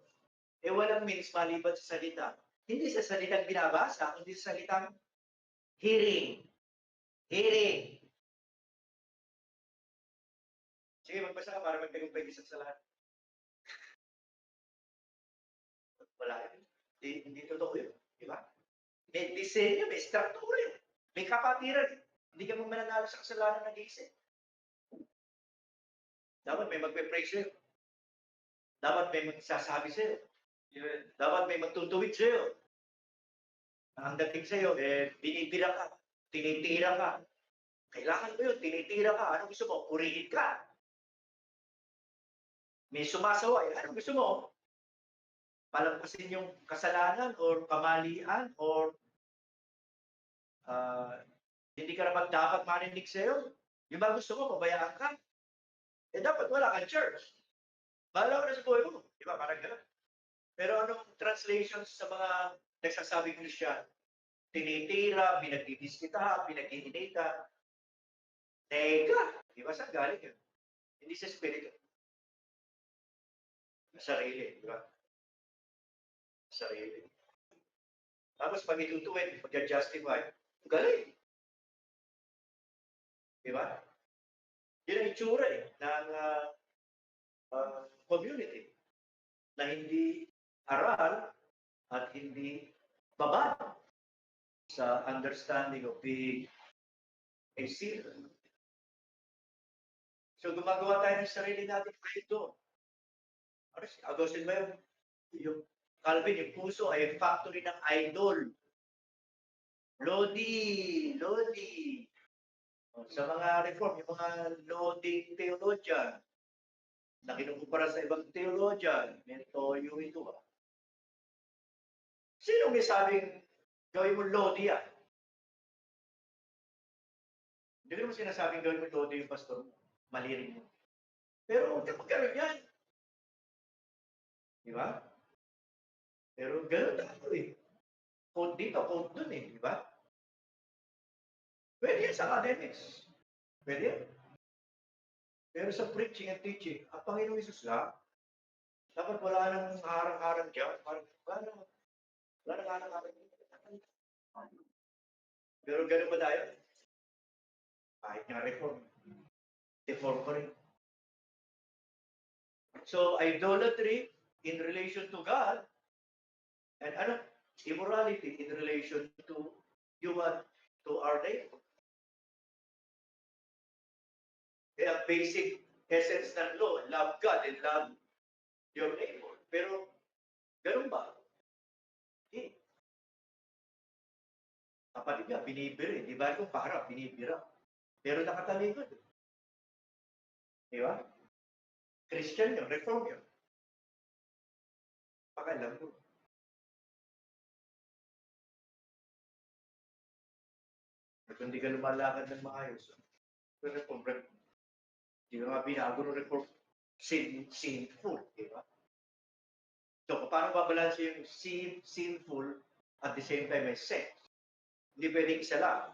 S2: Walang means maliban sa salita. Hindi sa salitang binabasa, kundi sa salitang hearing. Hearing. Sige, magbasa ka para magtagumpay sa lahat. Wala yun. Hindi totoo yun. Di ba? May disenyo, may struktura yun. May kapatiran. Hindi ka mo mananalo sa kasalanan ng isip. Dapat may magpe-pray sa'yo. Dapat may magsasabi sa'yo. Dapat may magtutuwid sa'yo. Ang dating sa'yo, binibira ka, tinitira ka. Kailangan mo yun, tinitira ka. Anong gusto mo? Purihin ka. May sumasaway. Anong gusto mo? Palampasin yung kasalanan or kamalian or hindi ka naman dapat marinig sa'yo. Yung ba gusto mo, pabayaan ka? Dapat wala kang church. Bahala ka na sa buhay mo. Di ba? Parang gano'n. Pero anong translations sa mga nagsasabing Christian? Tinitira, pinagdidiskita, pinaghihinita. Teka! Di ba? Saan galing yun? Hindi sa spirito. Sa sarili. Di ba? Sa sarili. Tapos pag itutuwid, pag-justify, galing. Di ba? Yun ang itsura ng community na hindi aral at hindi babad sa understanding of being a sinner. So gumagawa tayo ng sarili natin kahit doon. Ano si Agustin ba yung Calvin, yung puso ay factory ng idol. Lodi. Sa mga reform, yung mga loading theologian, na kinukumpara sa ibang theologian, mentoyo ito. Sino may sabing gawin mo lodi yan? Hindi ko naman sinasabing gawin mo lodi yung pastor mo. Mali rin mo. Pero huwag ka magkaroon yan. Di ba? Pero gano'n tayo Code dito, code dun di ba? Pwede yan sa academics. Pwede yan. Pero sa preaching and teaching, ang Panginoong Isus lang, dapat wala nang harang-harang dyan. Wala nang harang-harang dyan. Pero gano'n ba tayo? Kahit nga reform. Reform pa rin. So, idolatry in relation to God, and immorality in relation to human, to our neighbor. Kaya basic essence ng law, love God and love your neighbor. Pero, ganun ba? Hindi. Kapatid niya, binibira. Di ba kung para, binibira. Pero nakatalikod. Di ba? Christian yun, reform yun. Pakalam mo. Kung hindi ka lumalakad ng maayos, reform. Hindi ka nga binago ng reform. Sinful, di ba? So, paano babalanse yung sinful at the same time may sex? Hindi pwedeng isa lang.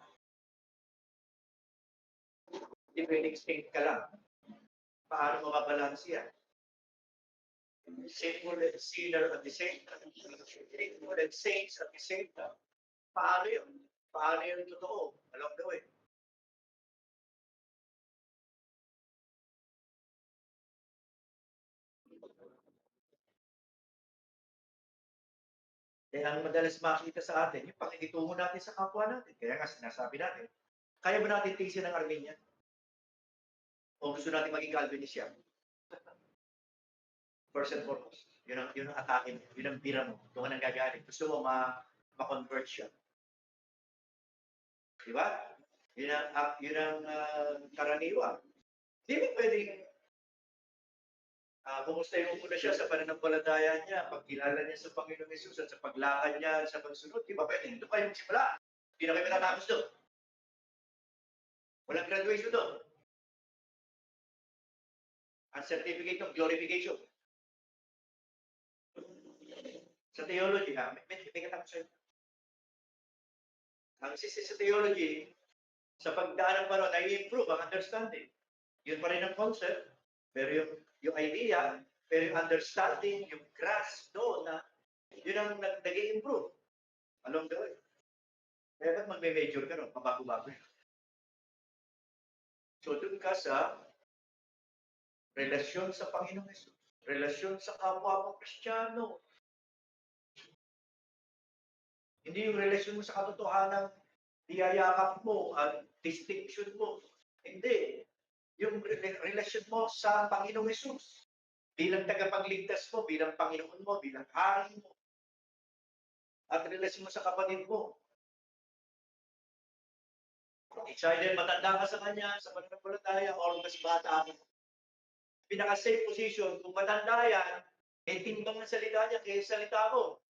S2: Hindi pwedeng state ka lang. Paano mababalanse yan? Sinful and sinner at the same time. Sinful and saints at the same time. Paano yun? Paano yun totoo? Along the way. Ang madalas makita sa atin, yung pakikitungo natin sa kapwa natin. Kaya nga sinasabi natin, kaya ba natin tiisin ang Armenian? O gusto natin maging Calvinist yan? First and foremost. Yun ang atake mo. Yun ang bira mo. Doon ka nang gagaling. Gusto mo ma-convert siya. Di ba? Yun ang karaniwan. Di ba pwedeng kumustahin mo muna siya sa pananampalataya niya, pagkilala niya sa Panginoong Yesus at sa paglakad niya sa pagsunod, di ba pwede? Ito kayo magsimula. Hindi na kayo matatapos doon. Walang graduation doon. Ang certificate of glorification. Sa theology, may katapos sa'yo. Ang sa theology, sa pagdaan ng panahon, nai-improve ang understanding. Yun pa rin ang concept, pero yung idea, pero yung understanding, yung grasp doon na yun ang nag-i-improve along the way. Kaya ba't magme-major ka ron? Pabago-bago yun. So doon ka sa relasyon sa Panginoong Yesus, relasyon sa kapwa mo Kristiyano. Hindi yung relasyon mo sa katotohanan, niyayakap mo at distinction mo. Hindi. Yung relasyon mo sa Panginoong Yesus. Bilang tagapagligtas mo, bilang Panginoon mo, bilang hari mo. At relasyon mo sa kapatid mo. It's either matanda ka sa kanya, sa pananampalataya, or mas bata ka. Pinaka-safe position, kung matanda yan, timbang ng salita niya, kaya salita mo.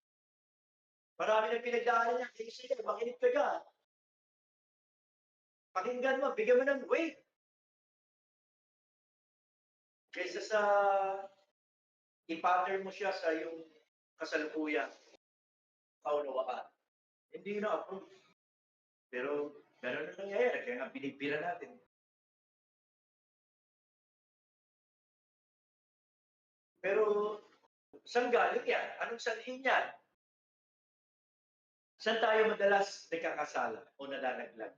S2: Marami nang pinagdaanan niya, kaya sige, makinig ka dyan. Pakinggan mo, bigyan mo ng weight. Kaysa sa i-pattern mo siya sa yung kasalukuyan, kaunawaan. Hindi yun na-approve. Pero gano'n na nangyayari, kaya nga binibira natin. Pero saan galing yan? Anong sanhin yan? Saan tayo madalas nagkakasala o nalalaglag?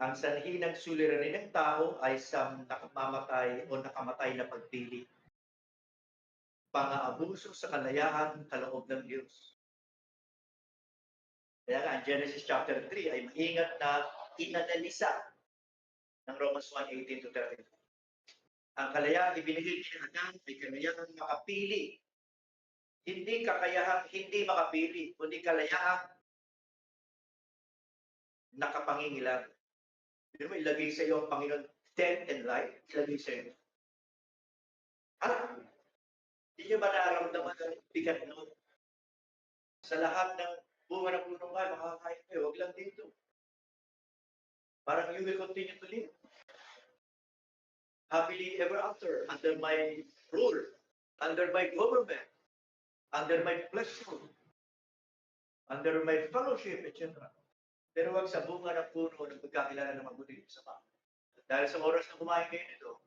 S2: Ang sanhi ng suliranin ng tao ay sa nakamamatay o nakamatay na pagpili. Pang-aabuso sa kalayaan kaloob ng Diyos. Kaya nga, Genesis chapter 3 ay maingat na inanalisa ng Romans 1:18-30. Ang kalayaan ibinigay ni Adan ay kalayaan makapili. Hindi kakayahang hindi makapili, kundi kalayaan nakapangingilan. Pero mo, ilagay sa iyo ang Panginoon death and life, ilagay sa iyo. Hindi nyo ba nararamdaman ang bigat noon? Sa lahat ng bunga ng punong ay makakain kayo, huwag lang dito. Parang you will continue to live. Happily ever after, under my rule, under my government, under my pleasure, under my fellowship, etc. Pero wag sa bunga ng puno ng pagkakilala ng mabuti sa Panginoon. Dahil sa oras na kumain kayo nito,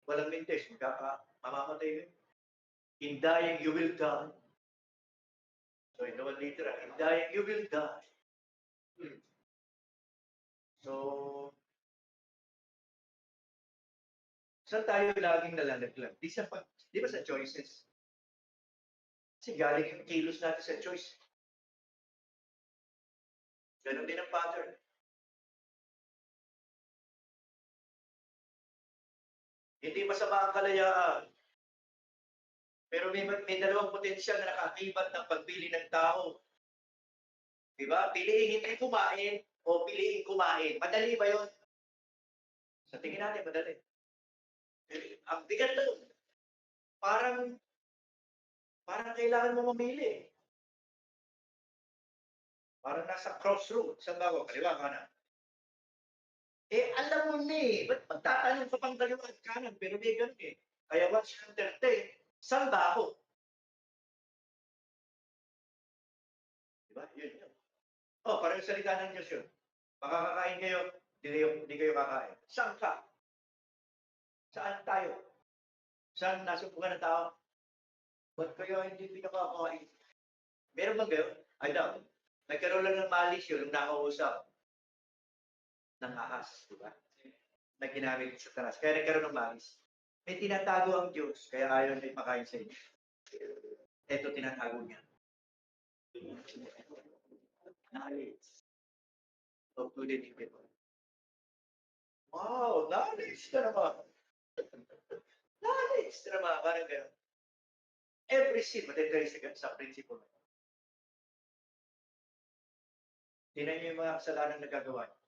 S2: walang mintes, mamamatay kayo. In dying, you will die. So, in the one literal, in dying, you will die. So, saan tayo laging nalalaglag? Di ba sa choices? Kasi galing yung kilos natin sa choice. Ganon din ang pattern. Hindi masama ang kalayaan. Pero may dalawang potensyal na nakaakibat ng pagpili ng tao. Diba? Piliin hindi kumain o piliin kumain. Madali ba yun? Sa tingin natin, madali. Ang bigat na yun. Parang kailangan mo mamili. Parang nasa crossroad. Saan ba ako? Kaliwa, kanan. Alam mo ni, ba't magtatanong ka pang kaliwa at kanan? Pero may ganun eh. Kaya once you entertain, saan ba ako? Diba? Yun. Parang salita ng Diyos yun. Makakakain kayo, hindi kayo kakain. Saan ka? Saan tayo? Saan nasubukan ng tao? Ba't kayo hindi pinakakain? Meron ba kayo? I doubt. Nagkaroon lang ng malis yun nung nakausap ng ahas, di ba? Na ginamit sa tanas. Kaya nagkaroon ng malis. May tinatago ang Diyos, kaya ayaw na ipakain sa inyo. Ito tinatago niya. Knowledge of good and evil. Wow, knowledge ka naman. Knowledge ka naman, parang gano'n. Every sin, matitrace sa principle. Tingnan niyo yung mga kasalanan na nagagawa niyo.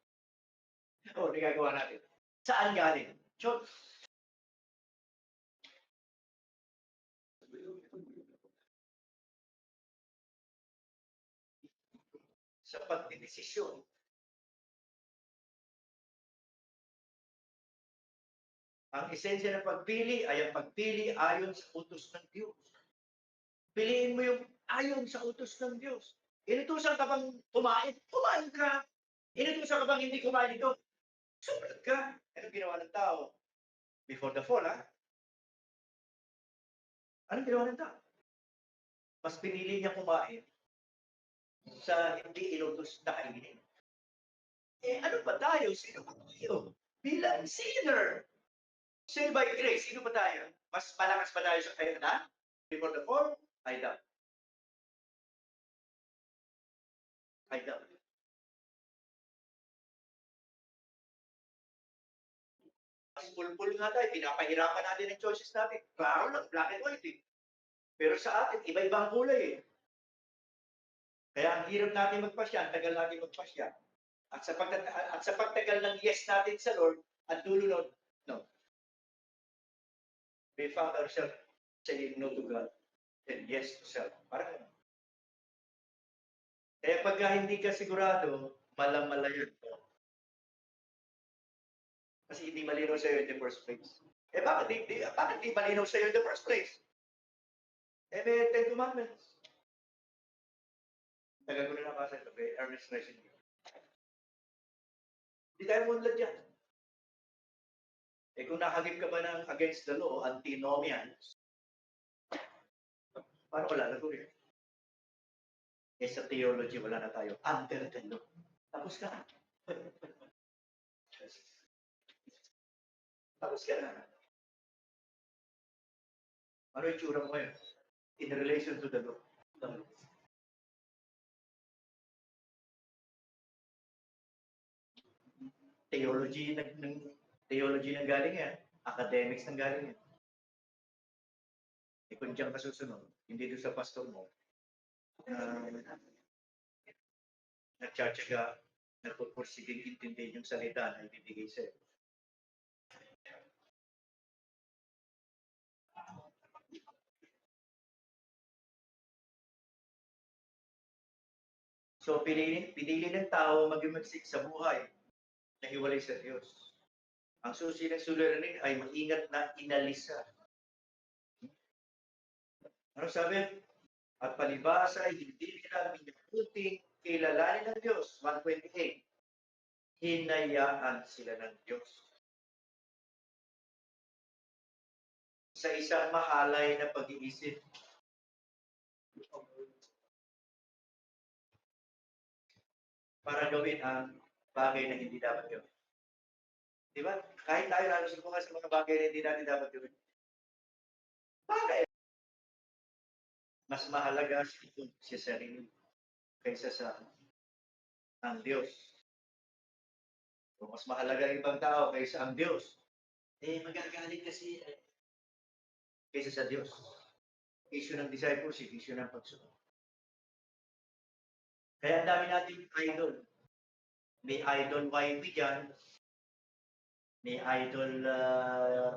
S2: O, nagagawa natin. Saan galing? Church. Sa pagdidesisyon. Ang esensya ng pagpili ay ang pagpili ayon sa utos ng Diyos. Piliin mo yung ayon sa utos ng Diyos. Inutusan ka bang kumain? Kumain ka. Inutusan ka bang hindi kumain ito? Sumunod ka. Anong ginawa ng tao? Before the fall, ha? Anong ginawa ng tao? Mas pinili niya kumain sa hindi inutos na kainin. Eh, ano ba tayo? Sino ba tayo? Bilang sinner. Saved by grace. Sino ba tayo? Mas malakas ba tayo sa kaya na? Before the fall? I doubt. I doubt. Mas pulpul nga tayo. Pinapahirapan natin ang choices natin. Klaro lang, black and white eh. Pero sa atin, iba-ibang kulay eh. Kaya ang hirap natin magpasya, ang tagal natin magpasya. At sa pagtagal ng yes natin sa Lord, ang dulo nun, no. We found ourselves saying no to God and yes to self. Parang ano. Kaya pagka hindi ka sigurado, malam-malayan mo. Kasi hindi malinaw sa'yo in the first place. Eh bakit di malinaw sa'yo in the first place? Eh may 10 commandments. Tagal ko na nabasa ito, kay Ernest Resident. Hindi tayo munlad dyan. Eh kung nakagip ka ba ng against the law, antinomians, paano ko lalaguin? Eh sa theology, wala na tayo. Under the law. Tapos ka. Tapos ka na. Ano yung tsura mo ngayon? In relation to the law. Theology ng galing yan. Academics ng galing yan. E kung diyan ka susunod, hindi doon sa pastor mo, nagtsatsaga, nagpupursiging intindihin yung salita na ibibigay sa'yo. So, pinili ng tao mag-imagsik sa buhay na hiwalay sa Diyos. Ang susi ng suliranin ay maingat na inalisa. Ano sabi? At palibasa ay hindi nila minabuting kilalanin ng Diyos. 128. Hinayaan sila ng Diyos. Sa isang mahalay na pag-iisip. Para gawin ang bagay na hindi dapat gawin. Di ba? Kahit tayo nalusubukan sa mga bagay na hindi natin dapat gawin. Bagay. Mas mahalaga si sarili kaysa sa ang Diyos. Kung mas mahalaga ang ibang tao kaysa ang Diyos, eh magagalit kasi kaysa sa Diyos. Issue ng discipleship, issue ng pagsunod. Kaya ang dami natin idol. May idol wifey dyan. May idol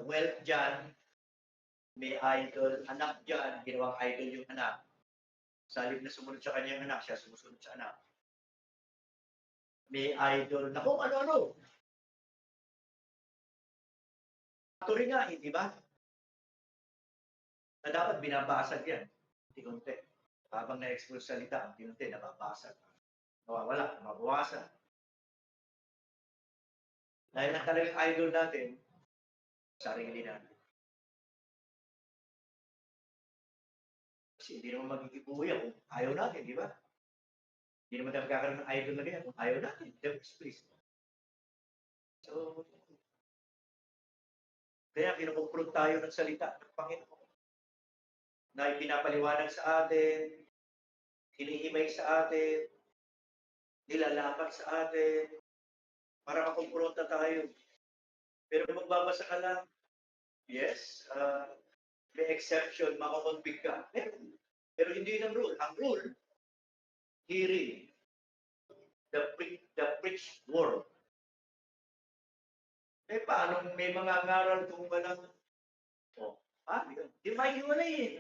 S2: wealth dyan. May idol anak dyan. Ginawang idol yung anak. Sa halip na sumunod sa kanyang anak, siya sumusunod sa anak. May idol na kung ano-ano. Tuloy nga, hindi ba? Na dapat binabasag yan. Unti-unti. Habang na-expose salita, unti-unti, nababasag. Nawawala, mabawasan. Dahil na talagang idol natin, sarili natin. Kasi hindi naman magiging buhay kung ayaw natin, di ba? Hindi naman tayo magkakaroon ng idol na ganyan kung ayaw natin. Please. So, kaya kinukumpront tayo ng salita ng Panginoon na ipinapaliwanag sa atin, hinihimay sa atin, nilalapat sa atin, para makumpronta tayo. Pero magbabasa ka lang, yes, may exception, makakonvict ka. Pero hindi yun ang rule. Ang rule, hearing the preached word. Paano may mga ngaral kung walang, di maiiwalay eh.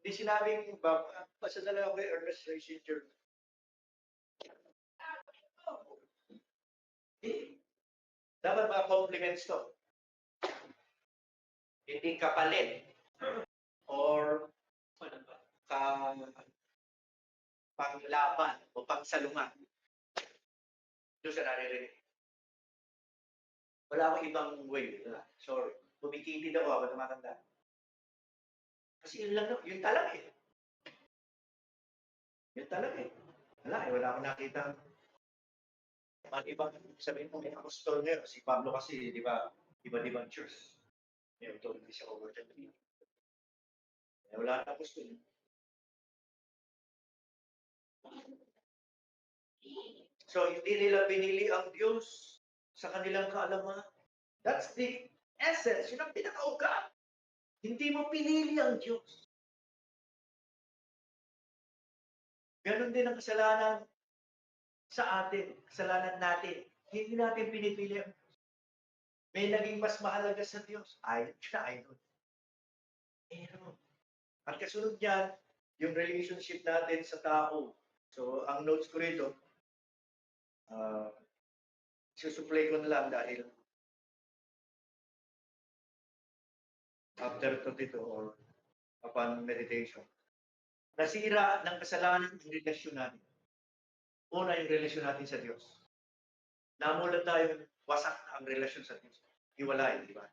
S2: Hindi sinabing, basta na lang ako kay Ernest Ray Sr. Dapat mga compliments to. Hindi kapalit. Or panglaban o pangsalungan. Doon sa naririnig. Wala akong ibang way. Sorry. Kumikitid ako habang tumatanda. Kasi yun lang, yun talaga eh. Yun talaga eh. Wala akong nakita. Ang ibang sabihin mo, may apostol ngayon. Si Pablo kasi, di ba, iba-ibang church. May authority siya over the people. Wala na apostol. So, hindi nila pinili ang Diyos sa kanilang kaalaman. That's the essence. Yun ang pinaka-ugat. Hindi mo pinili ang Diyos. Ganon din ang kasalanan sa atin, kasalanan natin. Hindi natin pinipili ang Diyos. May naging mas mahalaga sa Diyos. Siya idol. Pero, ang kasunod niyan, yung relationship natin sa tao. So, ang notes ko rito, susupply ko na lang dahil after to dito or upon meditation. Nasira ng kasalanan ang relasyon natin. Una, yung relasyon natin sa Diyos. Namulat tayo, wasak ang relasyon sa Diyos. Hiwalay, di ba?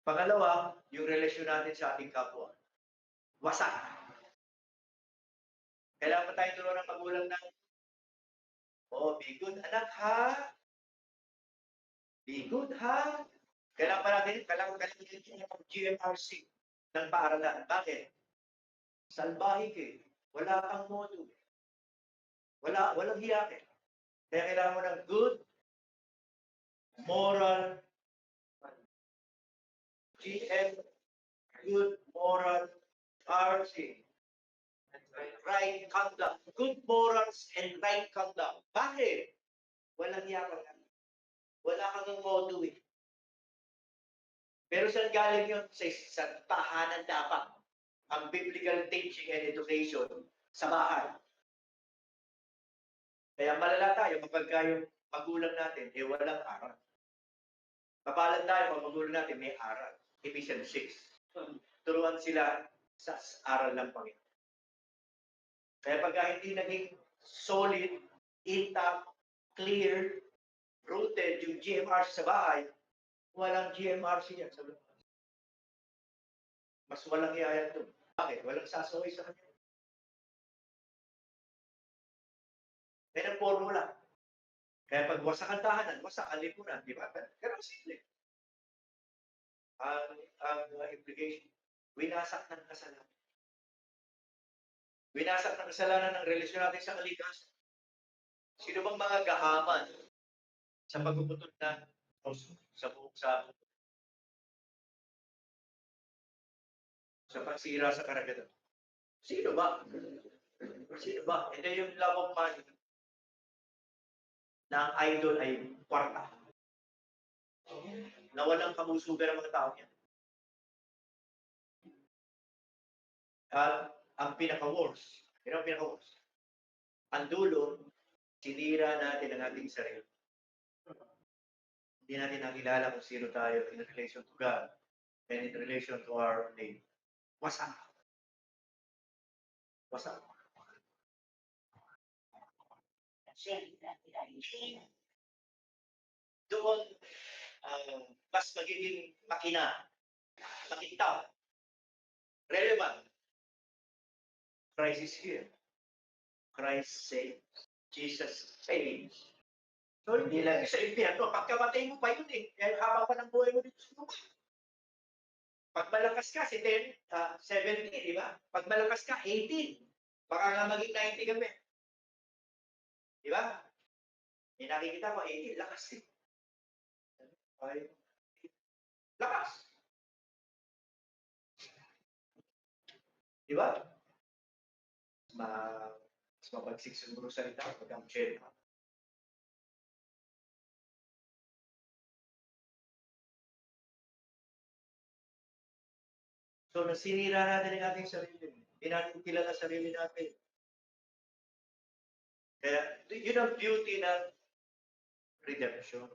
S2: Pangalawa, yung relasyon natin sa ating kapwa. Wasak. Kailangan pa tayo turuan ng magulang ng, be good anak ha. Be good ha. Kailangan pa natin yung GMRC ng paaralan. Bakit? Salbahe ka eh. Wala kang modo. Walang hiya ka. Kaya kailangan mo ng good, moral, GM, good, moral, RC. Right conduct. Good morals and right conduct. Bakit? Walang hiya ka. Wala kang modo eh. Pero saan galing yun? Sa tahanan dapat. Ang biblical teaching and education sa bahay. Kaya malala tayo kapag yung magulang natin, walang aral. Kapalan tayo kapag magulang natin, may aral. Ephesians 6. Turuan sila sa aral ng Panginoon. Kaya pagka hindi naging solid, intact, clear, rooted yung GMRC sa bahay, walang GMRC yan sa labas. Mas walang iayat doon. Bakit? Walang sasaway sa kanya. May ng formula. Kaya pag wasak ang tahanan, wasak ang lipunan. Di ba? Pero simple. Ang implication, winasak ng kasalanan. Winasak ng kasalanan ng relasyon natin sa kalikasan. Sino bang mga gahaman sa pagpuputol na sa pagsira sa karagatan? Sino ba? Sino ba? Hindi yung love of money na ang idol ay kwarta. Na walang kamusugan ng mga tao niya. At ang pinaka-worst, ang pinaka-worst? Ang dulo, sinira natin ang ating sarili. Hindi natin nakilala kung sino tayo in relation to God and in relation to our neighbor. Wasak. Wasak. Doon, mas magiging makintaw, relevant. Christ is here. Christ saves. Jesus saves. So, hindi lang sa impyerno. Pagkamatay mo pa yun eh. Kaya habang pa ng buhay mo dito sa lupa. Pag malakas ka, 70, di ba? Pag malakas ka, 18. Baka nga maging 90 kami. Di ba? Nakikita mo, 18, lakas eh. ay lakas. Di ba? Mas mabagsik siguro salita pag ang chair. So, nasinira natin ang ating sarili. Hindi natin kilala sarili natin. Kaya, yun ang beauty ng redemption.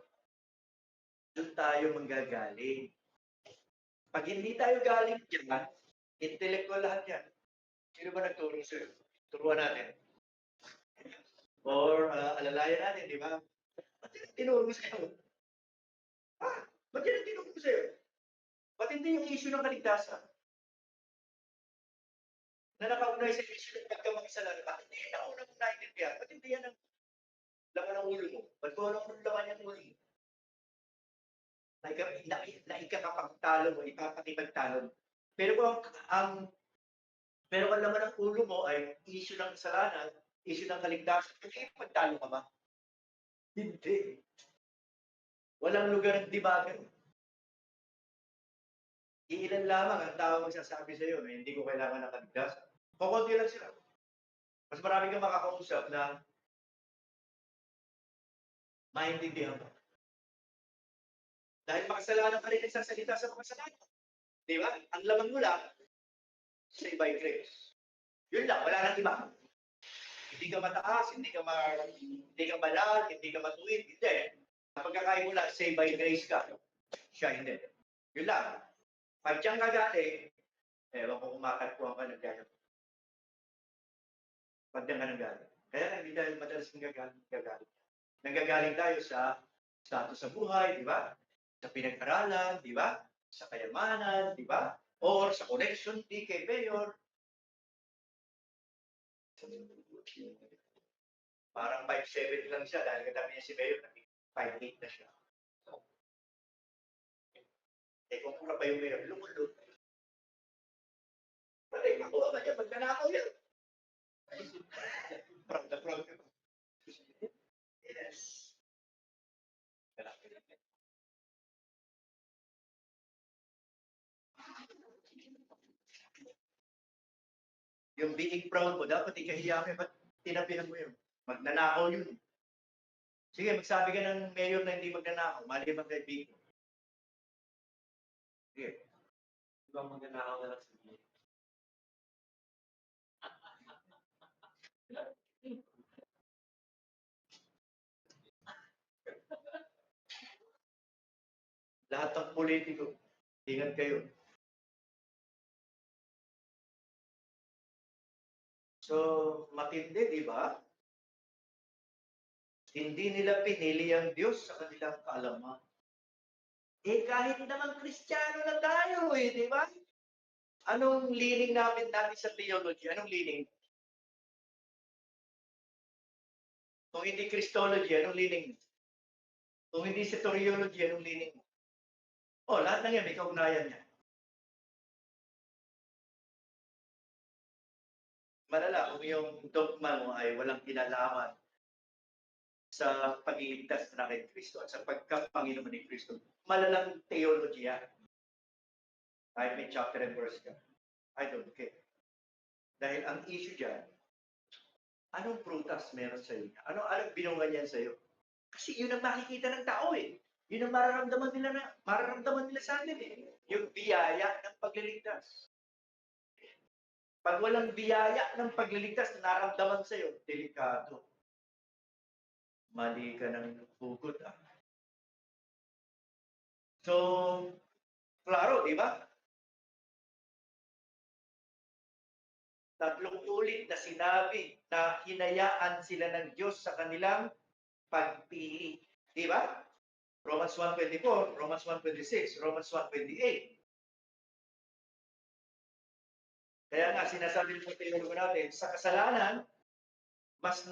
S2: Doon tayo manggagaling. Pag hindi tayo galing dyan, intellectual lahat yan. Sino ba nagturo sa'yo? Turuan natin. Or alalayan natin, di ba? Ba't yan ang tinuro sa'yo? Ha? Ba't yan ang tinuro sa'yo? Ba't hindi yung issue ng kaligtasan? Na nakaunay sa issue ng pagkamakasalanan, bakit hindi yan naunang naintindihan? Ba't hindi yan ang laman ng ulo mo? Ba't ko alam kung laman yung ulo mo? Na ikakapagtalo mo, ipapakipagtalo mo. Pero kung ang laman ng ulo mo ay issue ng kasalanan, issue ng kaligtasan, kaya pagtalo ka ba? Hindi. Walang lugar ng dibagan. Iilan lamang ang tao magsasabi sa iyo na hindi ko kailangan ng kaligtasan. Kukunti lang sila. Mas marami kang makakausap na maintindihan mo. Dahil makasalanan ka rin nagsasalita sa makasalanan. Di ba? Ang laman mo lang, say by grace. Yun lang, wala nang iba. Hindi ka mataas, hindi ka banal, hindi ka matuwid, hindi. Ang pagkakain mo lang, say by grace ka. Siya hindi. Yun lang. Pag siyang gagaling, ewan ko kumakatpuan ka nagagaling. Pag diyan ka nagagaling. Kaya hindi dahil madalas nagagaling. Nagagaling tayo sa status sa buhay, di ba? Sa pinag-aralan, di ba? Sa kayamanan, di ba? Or sa connection, di kay Mayor. Parang 5'7 lang siya dahil katabi niya si Mayor, 5'8 na siya. Eh kung pura pa yung Mayor, lumulog. Pati, makuha ba niya? Magkanakaw yan. Proud na proud. Yes. Yung being proud mo, dapat ikahiya ka, ba't tinabihan mo yun? Magnanakaw yun. Sige, magsabi ka ng mayor na hindi magnanakaw, mali bang kaibigan. Sige.
S4: Ibang magnanakaw na lang sa bilis.
S2: Lahat ng politiko, ingat kayo. So, matindi, di ba? Hindi nila pinili ang Diyos sa kanilang kaalaman. Eh, kahit naman Kristiyano na tayo eh, di ba? Anong leaning natin sa theology? Anong leaning? Kung hindi Christology, anong leaning? Kung hindi soteriology, anong leaning? Oh, lahat ng yan, may kaugnayan niya. Malala kung yung dogma mo ay walang kinalaman sa pagliligtas na kay Kristo at sa pagkapanginoon ni Kristo. Malalang theology yan. Kahit may chapter and verse ka. I don't care. Dahil ang issue dyan, anong prutas meron sa iyo? Anong binunga niyan sa iyo? Kasi yun ang makikita ng tao eh. Yun ang mararamdaman nila sa atin eh. Yung biyaya ng pagliligtas. Pag walang biyaya ng pagliligtas na naramdaman sa iyo, delikado. Mali ka ng hugot ah. So, klaro, di ba? Tatlong ulit na sinabi na hinayaan sila ng Diyos sa kanilang pagpili. Di ba? Romans 1:24, Romans 1:26, Romans 1:28. Kaya nga sinasabi ng teologo natin, sa kasalanan, mas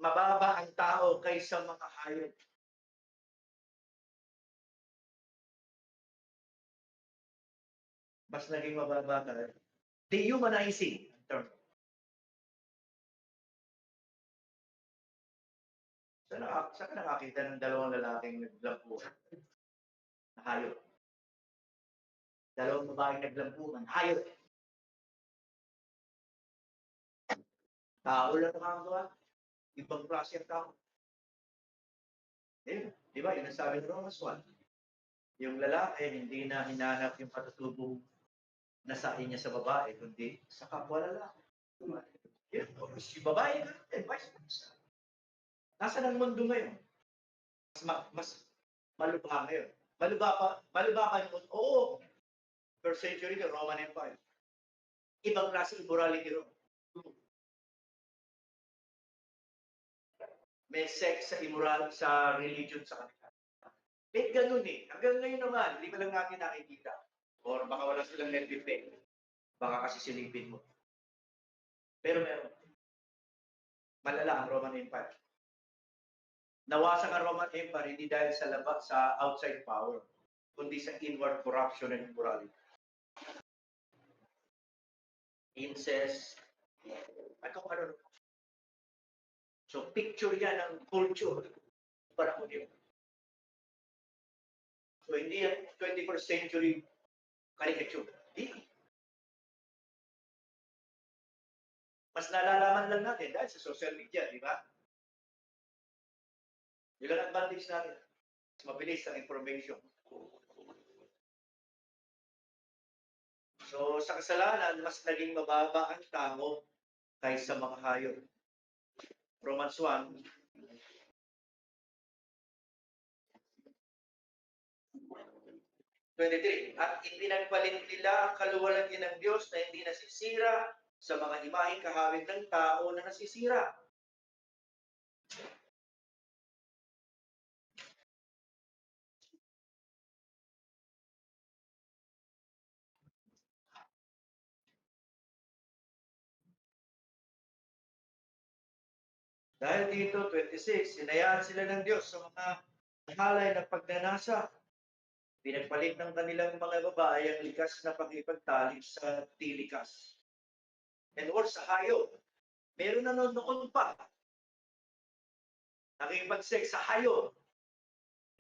S2: mababa ang tao kaysa mga hayop. Mas naging mababa ka. Dehumanizing ang term. Saan ka nakakita ng dalawang lalaking naglampuhan? Na hayop. Dalawang babaeng naglampuhan. Hayop. Tao lang nakagawa. Ibang klase ang tao. Eh, di ba? Yun ang sabi ng Romans 1. Yung lalaki, hindi na hinanap yung patutubong na sa niya sa babae, kundi sa kapwa lalaki. Yun, si babae, vice versa. Nasaan ang mundo ngayon? Mas malubha ngayon. Malubha pa yun. Oo, first century, the Roman Empire. Ibang klase immorality ron. May sex sa immoral, sa religion sa kanila. Eh, ganun eh. Hanggang ngayon naman, hindi pa lang natin nakikita. Or baka wala silang net-effect. Baka kasi silipin mo. Pero meron. Malala ang Roman Empire. Nawasak ang Roman Empire hindi dahil sa labas, sa outside power, kundi sa inward corruption and immorality. Incest, ano. So picture yan ng culture para ko yun. So hindi yan 21st century caricature. Hindi. Mas nalalaman lang natin dahil sa social media, di ba? Yun ang advantage natin. Mas mabilis ang information. So sa kasalanan, mas naging mababa ang tao kaysa mga hayop. Romans 1, at ipinagpalit nila ang kaluwalhatian ng Diyos na hindi nasisira sa mga imaheng kahawig ng tao na nasisira. Dahil dito, 26, sinayaan sila ng Diyos sa mga halay na pagnanasa. Pinagpalit ng kanilang mga babae ang likas na pakipagtalik sa tilikas. And or sa hayop. Meron na noon pa. Nakikipag-sex sa hayop.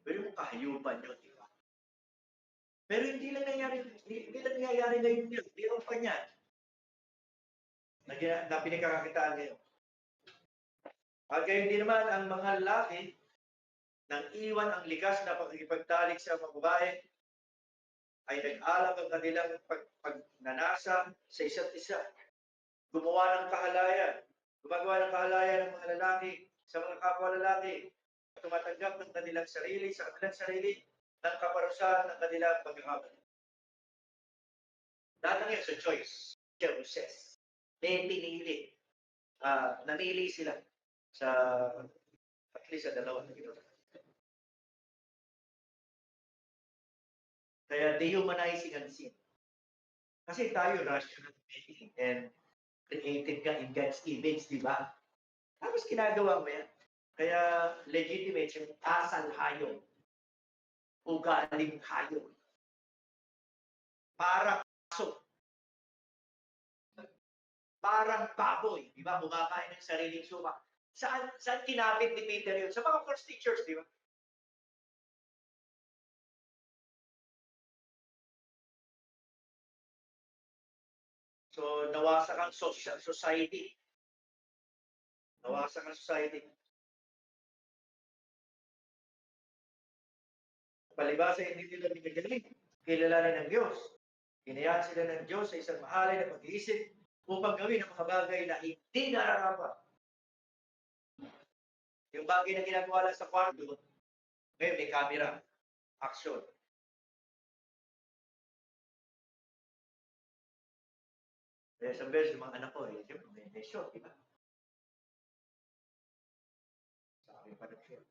S2: Pero yung kahayupan yun, di ba? Pero hindi lang nangyayari ngayon yun. Meron pa niyan. Na pinagkakakitaan ngayon. At gayon din naman ang mga lalaki nang iwan ang likas na pakikipagtalik sa mga babae ay nag-alab ang kanilang pagnanasa sa isa't isa. Gumagawa ng kahalayan ng mga lalaki sa mga kapwa lalaki. Tumatanggap ng kanilang sarili sa kanilang sarili ng kaparusahan ng kanilang pagkakamali. Lahat ng yan sa choice. Choices. May pinili. Namili sila sa at least sa dalawa na ginoon. Kaya dehumanizing ang sin. Kasi tayo rational being and created ka in God's image, di ba? Tapos ginagawa mo yan. Kaya legitimate yung asal hayop. Ugaling hayop. Parang aso. Parang baboy. Di ba? Kumakain ng sariling sumak. Saan kinapit ni Peter yun? Sa mga first teachers, di ba? So, nawasak ang society. Nawasak ang society. Palibasa, hindi nila binagaling. Kilalanin ng Diyos. Hinayaan sila ng Diyos sa isang mahalin na pag-iisip upang gawin ang mga bagay na hindi nararapat. Yung bagay na ginagawa lang sa kwarto, ngayon may camera, action. Kaya sa verse, yung mga anak ko, may shot, di ba? Sabi pa nag-shot.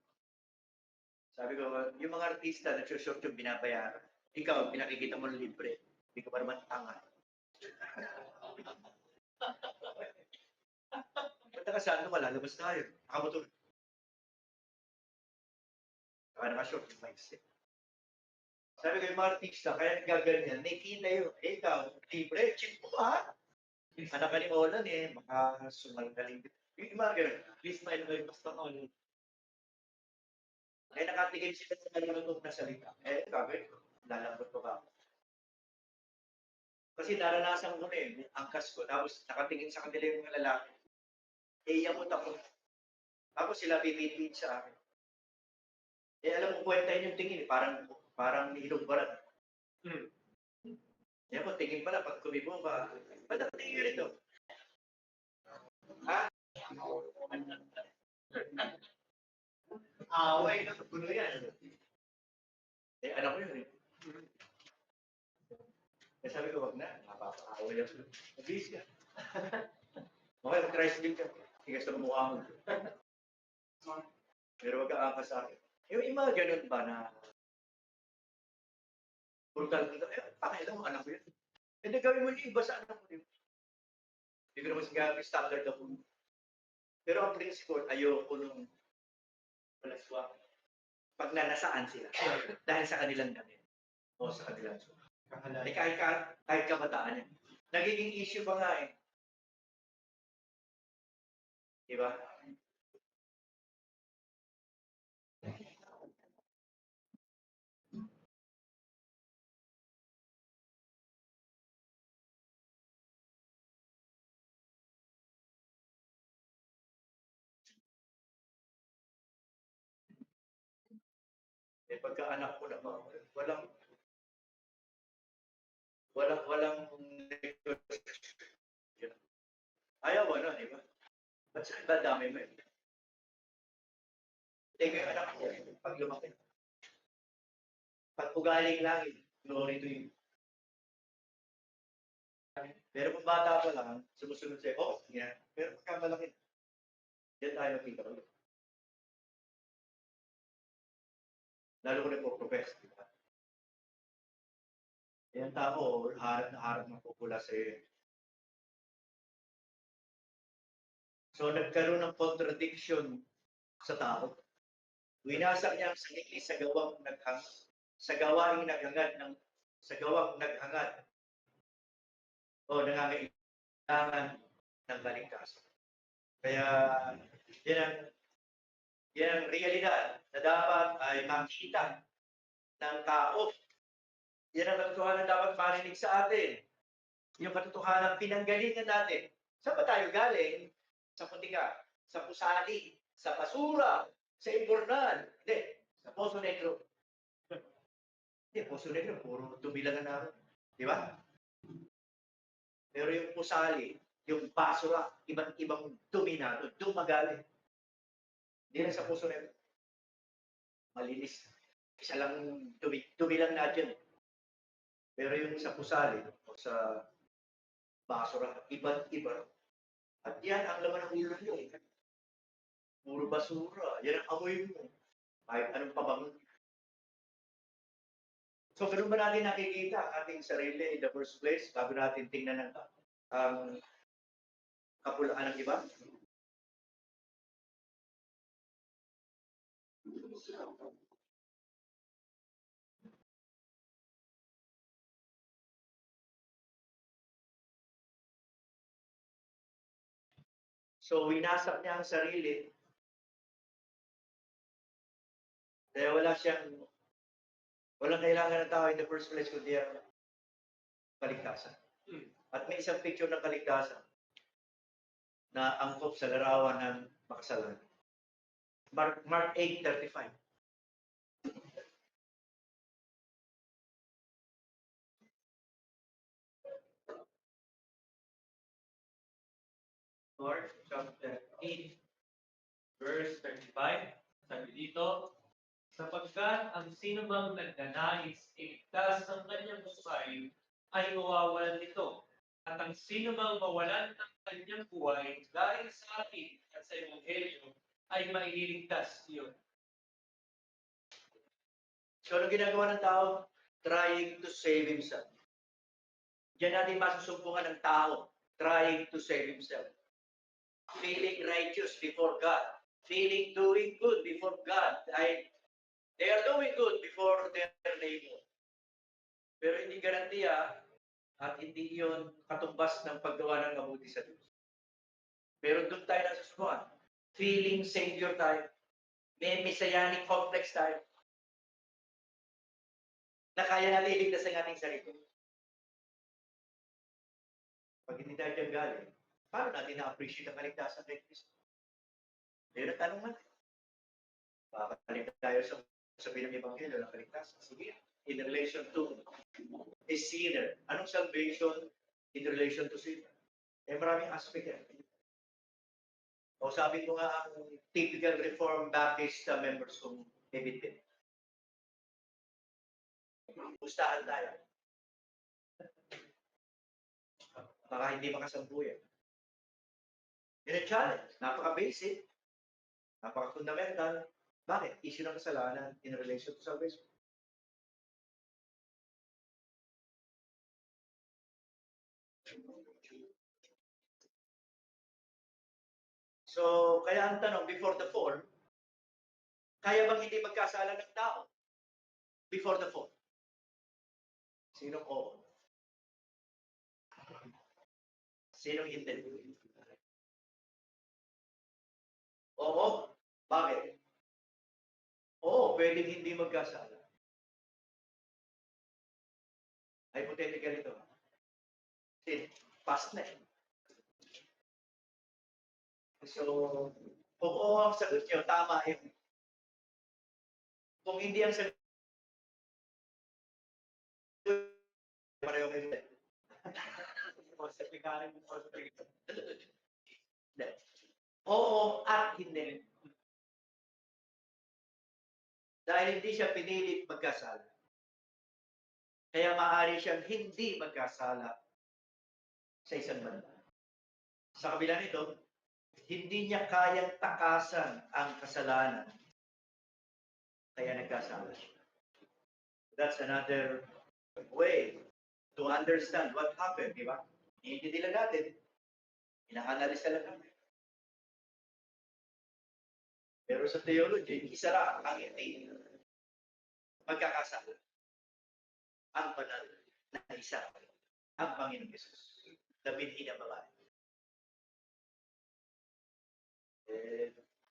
S2: Sabi ko, yung mga artista nag-shot yung binabayaran. Ikaw, pinakikita mo libre. Hindi ka pa naman tanga. Punta ka saan mo, lalabas tayo. Nakamotor. Kaya nakashort yung mindset. Sabi ko, yung mga artista, kaya nagaganyan, nakita yun. Ikaw, libre, check mo ha. Anak ka ni Olan baka sumalgaling. Yung mga ganun, please smile mo yung basta on. Eh, nakatingin sila sa nalulutong na salita. Eh, gagawin ko. Lalambot pa ba ako? Kasi naranasan ko na eh, angkas ko. Tapos nakatingin sa kanila yung mga lalaki. Eh, iyamot ako. Tapos sila pipipit sa akin. Eh, alam mo, kwenta yun yung tingin. Parang nilugbaran. Eh, ako, tingin pala, pag kumibong ka, ba't ang tingin rito? Ha? Away na, gulo yan. Eh, anak ko yun eh. Eh, sabi ko, wag na. Napapa-away ako. Mabilis ka. Okay, mag-tricycle ka. Tigas sa mukha mo. Pero wag ka angkas sa akin. Yung mga ganun ba na brutal ka, eh, pakailan mo, anak ko yun. Hindi gawin mo yung iba sa anak mo yun. Hindi ko naman sinabi standard ako. Pero ang principle, ayoko nung palaswa. Pag nanasaan sila. Dahil sa kanilang damit. O sa kanilang suha. Eh, kahit kabataan yan. Nagiging issue pa nga eh. Diba? Eh, pagka-anak ko naman, walang ayaw mo na, di ba? Ba't sa iba dami mo eh? Hindi ko yung anak ko, pag lumaki. Pag ugaling langit, glory to you. Pero kung bata pa lang, sumusunod sa'yo, oh, yeah. Pero pagka malaki, yan tayo nakita ko. Lalo ko nagpo-profess, di ba? Yan tao, harap na harap ng pupula sa'yo. So, nagkaroon ng contradiction sa tao. Winasak niya ang sarili sa gawang naghangad o nangangailangan ng kaligtasan. Kaya yan ang realidad na dapat ay makita ng tao. Yan ang katotohanan na dapat marinig sa atin. Yung katotohanan pinanggalingan natin. Saan ba tayo galing? Sa putika, sa pusali, sa basura, sa imbornal. Hindi, sa Poso Negro. Hindi, Poso Negro, puro tubilangan namin. Di ba? Pero yung pusali, yung basura, ibang dominado, dumagaling. Hindi na sa Poso Negro. Malinis. Isa lang tubilang na dyan. Pero yung sa pusali, o sa basura, iba. At yan ang laman ng ulo nyo. Puro basura. Yan ang amoy mo. Kahit anong pabango. So, ganun ba natin nakikita ang ating sarili in the first place bago natin tingnan ang kapulaan ng iba? So, winasak niya ang sarili. Kaya walang kailangan ng tao in the first place kundi ang kaligtasan. At may isang picture ng kaligtasan na angkop sa larawan ng makasalanan. Mark 8:35.
S4: Mark chapter 8, verse 35, sabi dito, sapagkat ang sino mang nagnanais iligtas ng kanyang buhay ay mawawalan nito. At ang sino mang mawalan ng kanyang buhay dahil sa atin at sa Ebanghelyo ay maililigtas iyon.
S2: So, ano ginagawa ng tao? Trying to save himself. Diyan natin masusumpungan ng tao. Trying to save himself. Feeling righteous before God. Feeling doing good before God. They are doing good before their neighbor. Pero hindi garantiya at hindi yon katumbas ng paggawa ng mabuti sa Diyos. Pero doon tayo nasusubukan. Feeling Savior tayo. May messianic complex tayo. Na kaya natin iligtas ang ating sarili. Pag hindi tayo dyan galing, paano natin na-appreciate ang kaligtasan kay Kristo? Pero tanong natin. Pakakalit tayo sa ng Ebanghelyo ng kaligtasan. Sige, in relation to a sinner. Anong salvation in relation to sinner? Eh, maraming aspect yan. O sabi ko nga ang typical Reformed Baptist members kong bibitbit. Pustahan tayo. Baka hindi makasampuyan. Yan ang challenge. Napaka-basic. Napaka-fundamental. Bakit? Issue ng kasalanan in relation to salvation. So, kaya ang tanong, before the fall, kaya bang hindi magkasala ng tao? Before the fall? Sinong oo? Sinong hindi? Oo? Bakit? Oo, pwedeng hindi magkasala. Hypothetical ito. Kasi past na eh. So, kung oo ang sagot nyo, tama yun. Kung hindi ang sagot, pareho kayo. Oo at hindi. Dahil hindi siya pinilit magkasala. Kaya maaari siyang hindi magkasala sa isang banda. Sa kabila nito, hindi niya kayang takasan ang kasalanan. Kaya nagkasala siya. That's another way to understand what happened, di ba? Hindi nila natin. Ina-analyze lang natin. Pero sa theology, isara ang hindi magkakasala. Ang banal na isa, ang Panginoong Yesus, na binhi ng babae.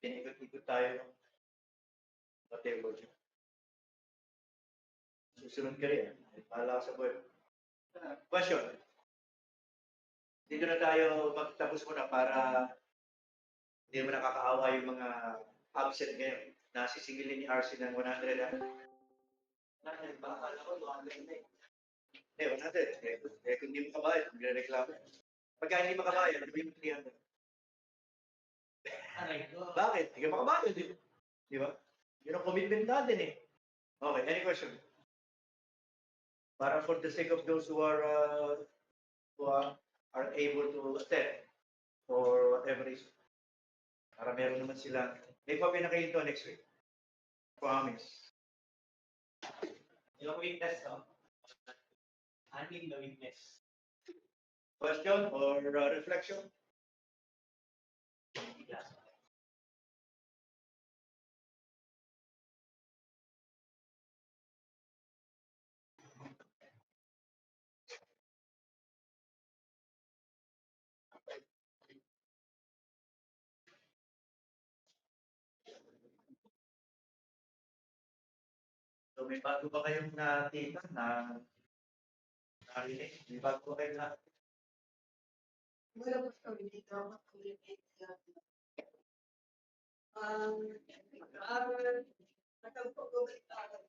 S2: Pinikot-ikot tayo ng theology. Susunod ka rin. Mahala sa buhay. Question. Dito na tayo magtapos muna para hindi mo nakakaawa yung mga absent ngayon. Nasisingilin ni RC ng 100. Baka ako, 100 na eh. Eh, 100. Eh, kung hindi mo kabayad, magre-reklamo. Pagka hindi makabayad, sabihin mo 300. Bakit? Hindi ka makabayad. Di ba? Yun ang commitment natin eh. Okay, any question? Para for the sake of those who are able to attend for whatever reason. Para meron naman sila. May papinakayin next week. Promise.
S4: Yung weakness, no? Handling the weakness.
S2: Question or reflection? So may bago ba kayong nakita na narinig? May bago ba kayong nakita?
S3: Wala pa kami dito, mag-communicate yan. Nag-aaral, nagpag-aaral.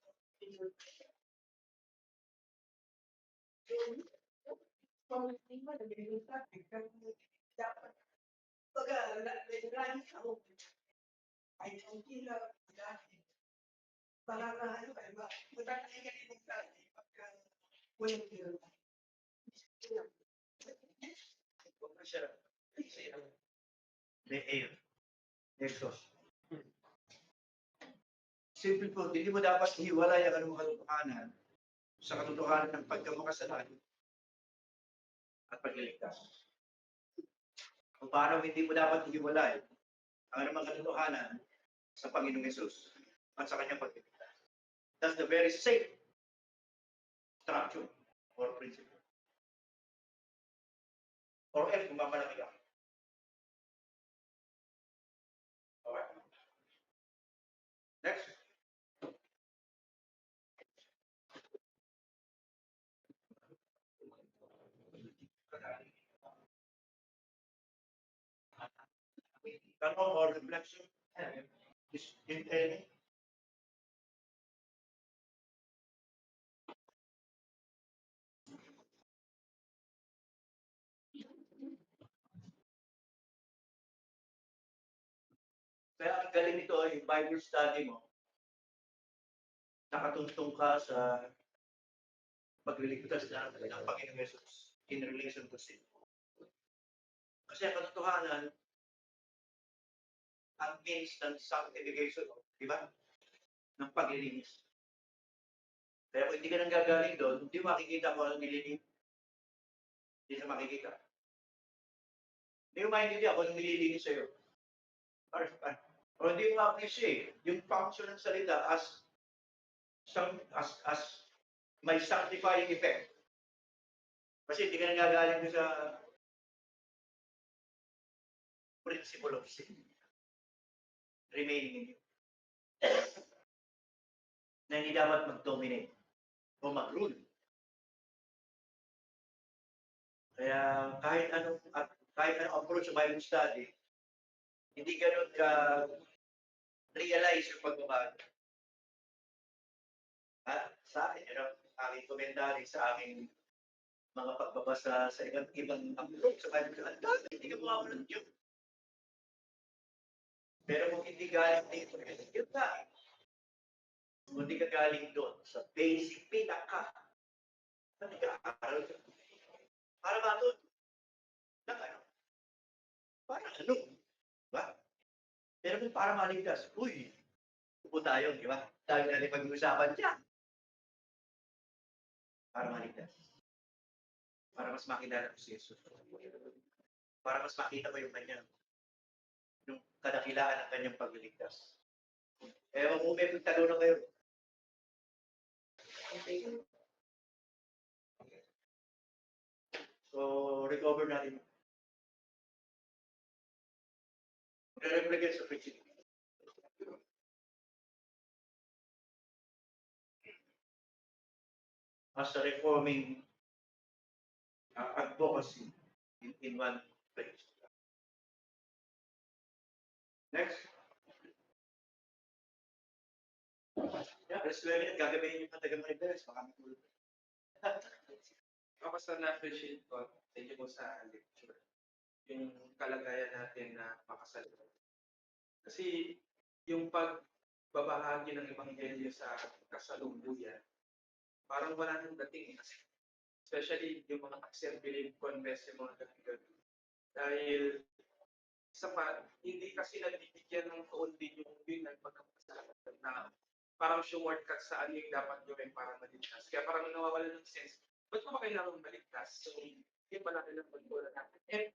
S3: Kung hindi mo nabigyan sa akin, dapat pag-aaral ako. Ay, hindi lang dahil. Para na ano kayo ba? Matatayin ka rin sa akin pagka walang yun.
S2: Huwag na siya. May air. Exhaust. Simple po, hindi mo dapat hiwalay ang anong katotohanan sa katotohanan ng pagkamakasalanan at pagliligtas. Kung paano hindi mo dapat hiwalay ang anumang katotohanan sa Panginoong Yesus at sa kanyang pagligtas. That's the very same structure or principle. Or else, kung mamalaki ka. Tanong or reflection? Is in any? Kaya ang galing nito yung Bible study mo, nakatuntong ka sa pagliligtas ng Panginoong Jesus in relation to sin. Kasi ang katotohanan, ang means ng sanctification, di ba? Ng paglilinis. Kaya kung hindi ka nang gagaling doon, hindi makikita kung anong nililinis. Hindi na makikita. Hindi mo maintindihan kung anong nililinis sa'yo. O hindi mo ma-appreciate yung function ng salita as may sanctifying effect. Kasi hindi ka nagagaling sa principle of sin remaining in you. Na hindi dapat mag-dominate o mag-rule. Kaya kahit anong approach sa Bible study, hindi ganun ka realize yung pagbabago. Sa akin, aking komentary sa aking mga pagbabasa sa ibang approach sa Bible study, hindi ka makawalan yun. Pero kung hindi galing dito, yun na. Kung hindi ka galing doon, sa basic, pinaka, hindi ka aral ka. Para ba doon? Para ano? Diba? Pero kung para maligtas, uy, upo tayo, di ba? Tayo na rin pag-uusapan dyan. Para maligtas. Para mas makilala ko si Jesus. Para mas makita ko yung kanyang yung kadakilaan ng kanyang pagliligtas. Kaya kung may pagtalo na kayo. So, recover natin. Re-replicate sa preaching. As a reforming advocacy in one place. Next. Yeah, let's learn it. Gagabayin yung katagang mga interes. Baka matulog.
S5: Ako sa na-appreciate ko, thank you po sa lecture, yung kalagayan natin na makasalita. Kasi yung pagbabahagi ng ebanghelyo sa kasalukuyan, parang wala nang dating. Kasi especially yung mga accept, believe, confess, yung mga ganun. Dahil isa pa, hindi kasi nabibigyan ng tuon din yung nagpagkakasalanan na parang shortcut sa ano yung dapat gawin para maligtas. Kaya parang nawawala ng sense. Ba't ko ba kailangan maligtas? So, hindi pa natin ang pagkula natin. And,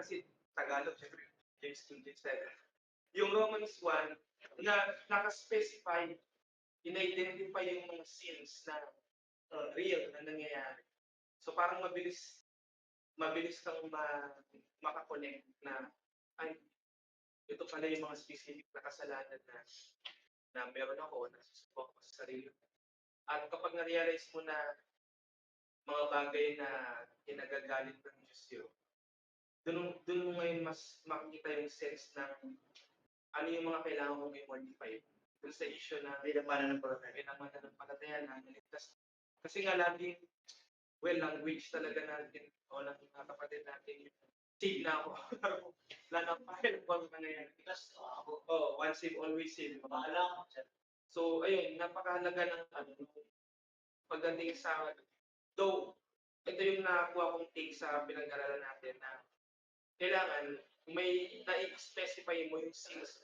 S5: kasi Tagalog, syempre, James 2:7. Yung Romans 1, na nakaspecify, in-identify yung mga sins na real na nangyayari. So, parang mabilis kang makakonect na, ay, ito pala yung mga specific na kasalanan na meron ako, na susubok ko sa sarili. At kapag na-realize mo na mga bagay na kinagagalit ng Diyos yun, doon mo ngayon mas makikita yung sense na ano yung mga kailangan mong i-modify. Doon sa issue na pinamanampalataya na naligtas. Kasi nga laging, language talaga natin o ng mga kapatid natin yung save na ako. Wala na file kung ano nangyayari. Once save, always save. Maalam. So, ayun, napakahalaga ng pagdating sa, though, ito yung nakakuha kong take sa pinag-aralan natin na kailangan may na-specify mo yung sins.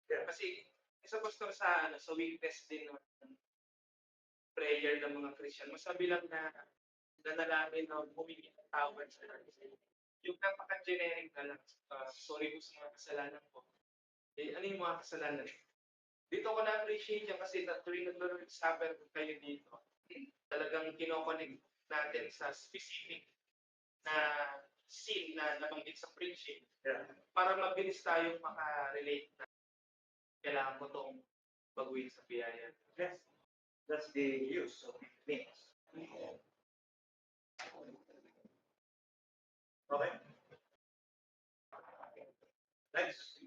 S5: Kasi, isa pastor sa weakness din ng prayer ng mga Christian, masabi lang na nanalangin na humingi ng tawad sa yung napaka-generic na lang, sorry po sa mga kasalanan ko. Ano yung mga kasalanan? Dito ko na-appreciate yan kasi tuwing nag-Lord Supper kayo dito, talagang kinoconnect natin sa specific na sin na nabanggit sa preaching para mabilis tayong maka-relate na kailangan ko itong baguhin sa biyaya.
S2: Yes. That's the use of means. Okay? Next.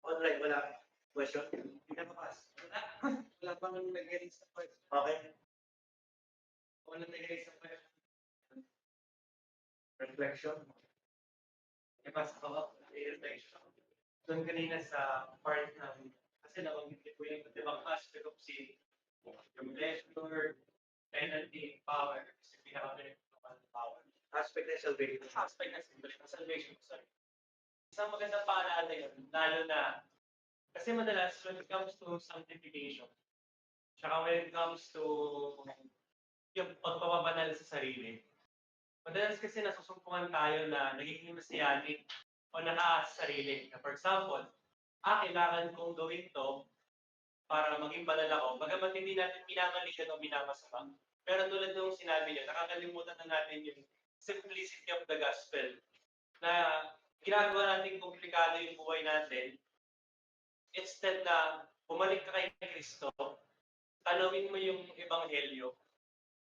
S2: Online, wala. Question?
S4: Pinapapas. Wala pa nang nag-raise sa question.
S2: Okay.
S4: Wala nag-raise sa question.
S2: Reflection.
S4: Ipasa ko, reflection. Doon kanina sa part ng, kasi nabanggit ko yung ibang aspect of sin, yung pleasure, penalty, power, kasi pinaka-pinag-tukan ng power.
S2: Aspect ng salvation.
S4: Aspect ng salvation, sorry. Isang magandang paalala yun, lalo na, kasi madalas when it comes to sanctification, tsaka when it comes to yung pagpapabanal sa sarili, madalas kasi nasusumpungan tayo na nagiging masiyanin o nakaas sa sarili. Na for example, kailangan kong gawin to para maging banal ako. Bagamat hindi natin minamalikan o minamasama. Pero tulad ng sinabi niya, nakakalimutan na natin yung simplicity of the gospel. Na ginagawa natin komplikado yung buhay natin. Instead na bumalik ka kay Kristo, tanawin mo yung ebanghelyo.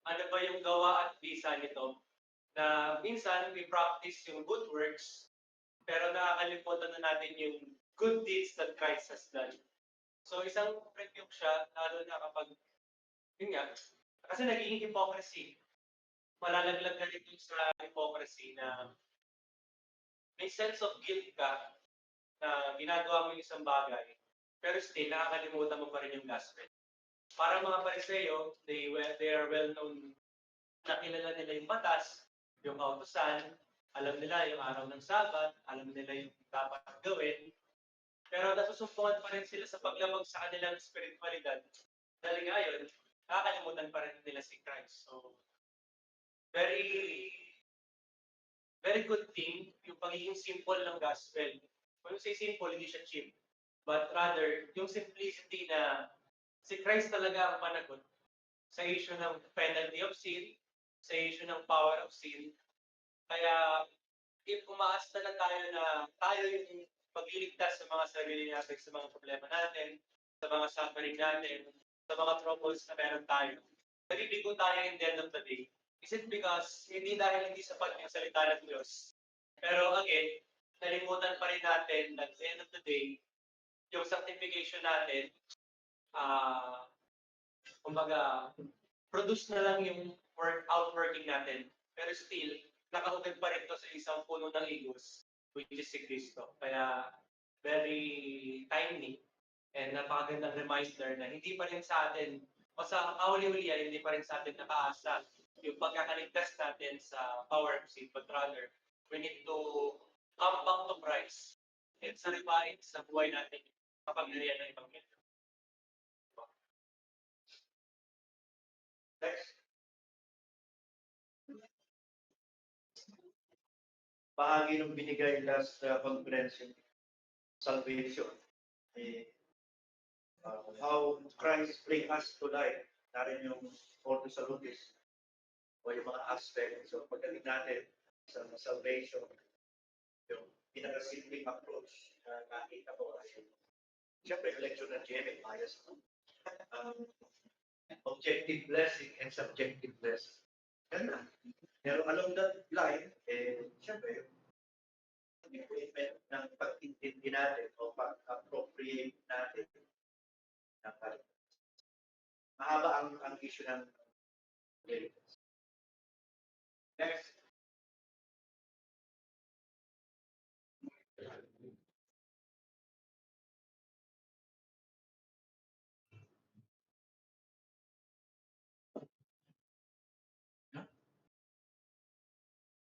S4: Ano ba yung gawa at bisa nito? Na minsan we practice yung good works, pero nakakalimutan na natin yung good deeds that Christ has done. So isang rebuke siya, lalo na kapag, yun nga, kasi nagiging hypocrisy. Malalaglag ka rin sa hypocrisy na may sense of guilt ka na ginagawa mo yung isang bagay, pero still, nakakalimutan mo pa rin yung gospel. Para mga Pariseo, they are well known na kilala nila yung batas, yung kautusan, alam nila yung araw ng Sabat, alam nila yung dapat gawin, pero nasusumpungan pa rin sila sa paglabag sa kanilang spiritualidad. Dahil ngayon, nakakalimutan pa rin nila si Christ. So, very very good thing yung pagiging simple ng gospel. When you say simple, hindi siya cheap. But rather, yung simplicity na si Christ talaga ang panagot sa issue ng penalty of sin, sa issue ng power of sin. Kaya, if umaas na lang tayo na tayo yung pagliligtas sa mga sarili natin, sa mga problema natin, sa mga suffering natin, sa mga troubles na meron tayo, nalibigo tayo in the end of the day. Is it because hindi dahil hindi sapat yung salita ng Diyos? Pero again, nalimutan pa rin natin na at the end of the day, yung sanctification natin, kumbaga, produce na lang yung outworking natin. Pero still, nakahugad pa rin to sa isang puno ng igos, which is si Cristo. Kaya, very timely and napakagandang reminder na hindi pa rin sa atin, o sa kahuli-hulihan, hindi pa rin sa atin nakaasa yung pagkakaligtas natin sa power of sin, but rather, we need to come back to Christ and saribain sa buhay natin kapangyarihan ng Ebanghelyo.
S2: Next. Bahagi ng binigay last conference yung salvation. How Christ bring us to life. Narin yung Ordo Salutis o yung mga aspect. So pagdating natin sa salvation, yung pinakasimpleng approach na nakita ko kasi siyempre election ng GMA bias. Objective blessing and subjective blessing. Ganda. Pero along that line, siyempre, yung equipment ng pag-intindi natin o pag-appropriate natin ng kaligtasan. Mahaba ang issue ng kaligtasan. Next.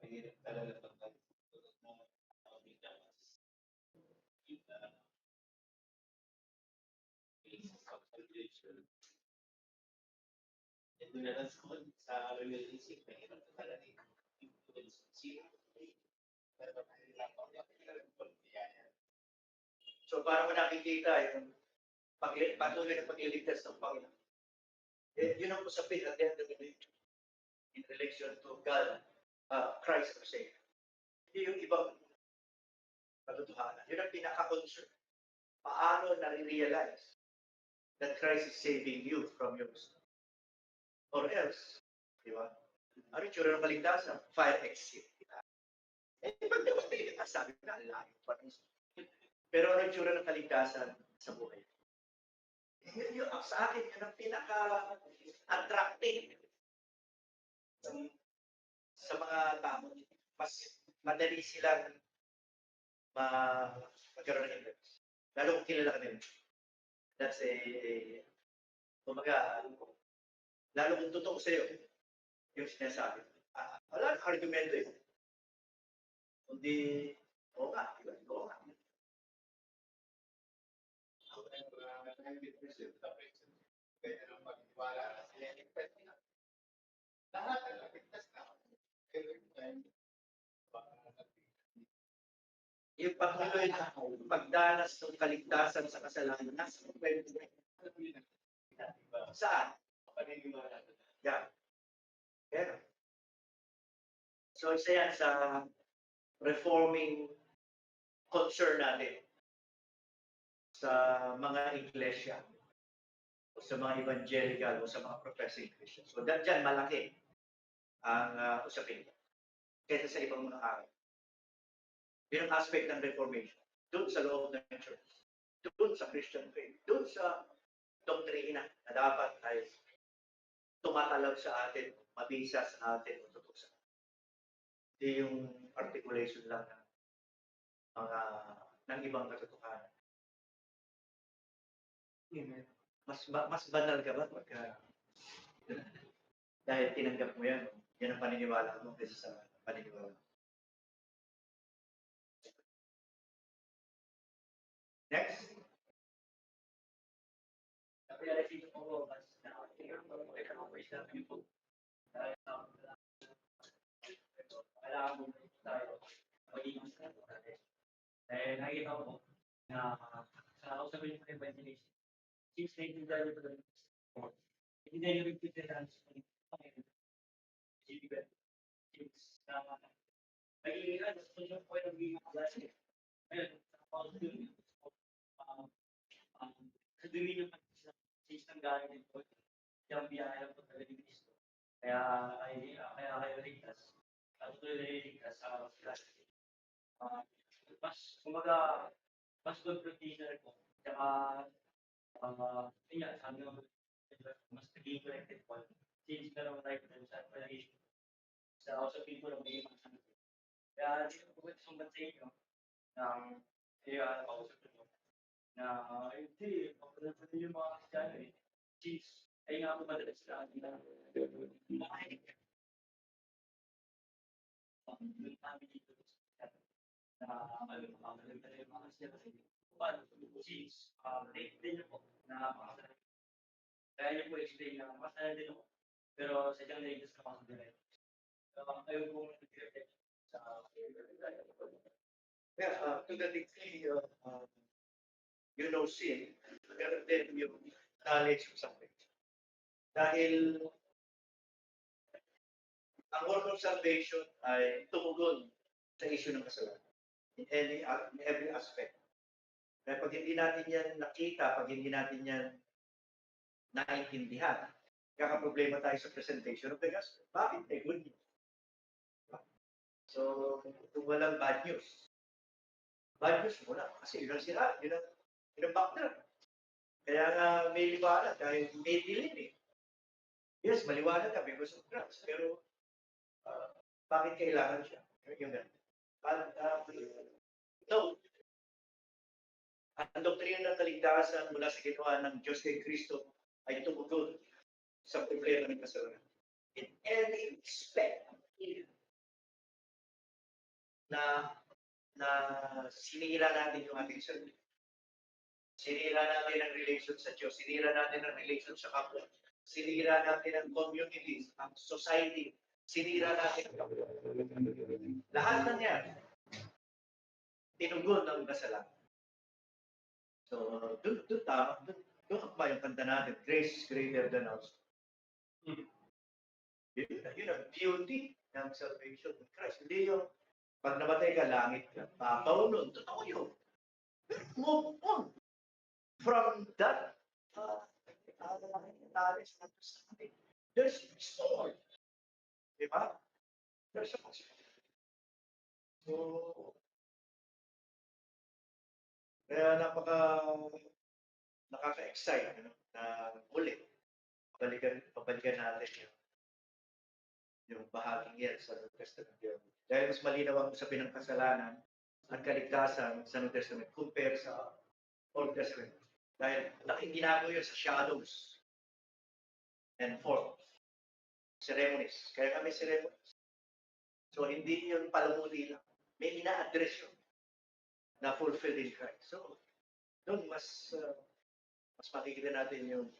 S6: Mahirap talaga pagkatulog mo biglas sa salvation. Ito na lang sa relationship, mahirap na talaga influence sila. Pero mahirap ang pagkakaya.
S2: So para mo nakikita yung patuloy na pagliligtas ng Panginoon. Yun ang usapin at the end of the day in relation to God, Christ or Savior. Hindi yung ibang katotohanan. Yun ang pinaka-concern. Paano nare-realize that Christ is saving you from your sin? Or else, di ba? Ano yung tsura ng kaligtasan? Fire exit. Pag namatay ka, sabi ko na, layo pa rin. Pero ano yung tsura ng kaligtasan sa buhay? Sa akin, yun ang pinaka-attractive sa mga tao. Mas madali silang magkaroon ng interest. Lalo kung kilala ka nila. That's kumbaga, lalo kung totoo sa'yo, yung sinasabi. Wala nang argumento yun. Kundi, oo nga, oo nga.
S6: Kaya nang magtiwala na sila ligtas na. Lahat ang ligtas na. Every time,
S2: Yung patuloy na pagdanas ng kaligtasan sa kasalanan, nasa pwede. Saan?
S6: paniniwala.
S2: Yeah. Yeah. So isa yan sa reforming concern natin sa mga iglesia o sa mga evangelical o sa mga professing Christians. So dyan malaki ang usapin kaysa sa ibang mga araw. Yun ang aspect ng Reformation. Doon sa loob ng church. Doon sa Christian faith. Doon sa doktrina na dapat ay tumatalab sa atin, mabisa sa atin, o tutusan. Hindi yung articulation lang ng ibang katotohanan. Mas banal ka ba pagka dahil tinanggap mo yan, yan ang paniniwala mo kaysa sa paniniwala mo. Next.
S4: Dahil nakita ko na sa usapin ng evangelist, since naintindihan niyo ito, hindi niyo rin sa since naging gusto niyo po yung magiging klase. Ngayon, sa dumi niyo since nanggaling din po, yung biyaya po talaga ni Cristo. Kaya kayo ligtas. Tuloy na ligtas sa klase. Kumbaga, mas confrontational po. Tsaka, yun nga, sabi nga, mas naging connected po. Since meron tayo sa relation sa usapin po ng mga ibang sabi. Kaya, dito po ito sumbat sa inyo, kaya pausap ko na, hindi, pagkakaroon yung mga Kristiyano eh. Since, ay nga po madalas na atin na, makinig ka. Yung namin dito, since late din ako na makasalanan. Kaya niyo po explain na makasalanan din ako. Pero sadyang naigas na makasalanan. Ayaw po nag-reflect sa
S2: To the degree you know sin, pero then you knowledge of something. Dahil ang work of salvation ay tumugon sa issue ng kasalanan. In every aspect. Kaya pag hindi natin yan nakita, pag hindi natin yan naintindihan, kakaproblema tayo sa presentation of the gospel. Bakit? Good news. So, kung walang bad news muna. Kasi yun ang sila, yun ang background. Kaya nga may liwanag, dahil may dilim eh. Yes, maliwanag ka because of Christ. Pero, bakit kailangan siya? Yung ganun. No. Ang doktrina ng kaligtasan mula sa ginawa ng Diyos kay Kristo ay tumugon sa problema ng kasalanan. In any respect na sinira natin yung ating sarili. Sinira natin ang relation sa Diyos. Sinira natin ang relation sa kapwa. Sinira natin ang community, ang society. Sinira natin lahat ng yan. Tinugon ng kasalanan. So, doon ba yung kanta natin, grace greater than us. Yun ang beauty ng salvation of Christ. Hindi yung pag namatay ka, langit ka. Papaw nun, totoo yun. Move on from that there's a story. Diba? There's a story. So, kaya nakaka-excite na ulit pabalikan natin yung bahaging yan sa New Testament yun. Dahil mas malinaw ang usapin ng kasalanan at kaligtasan sa New Testament compare sa Old Testament. Dahil laking ginagawa yun sa shadows and forms, ceremonies. Kaya kami ceremonies. So hindi yun palamuli lang. May ina-address yun na fulfilled in Christ. So, doon mas makikita natin yung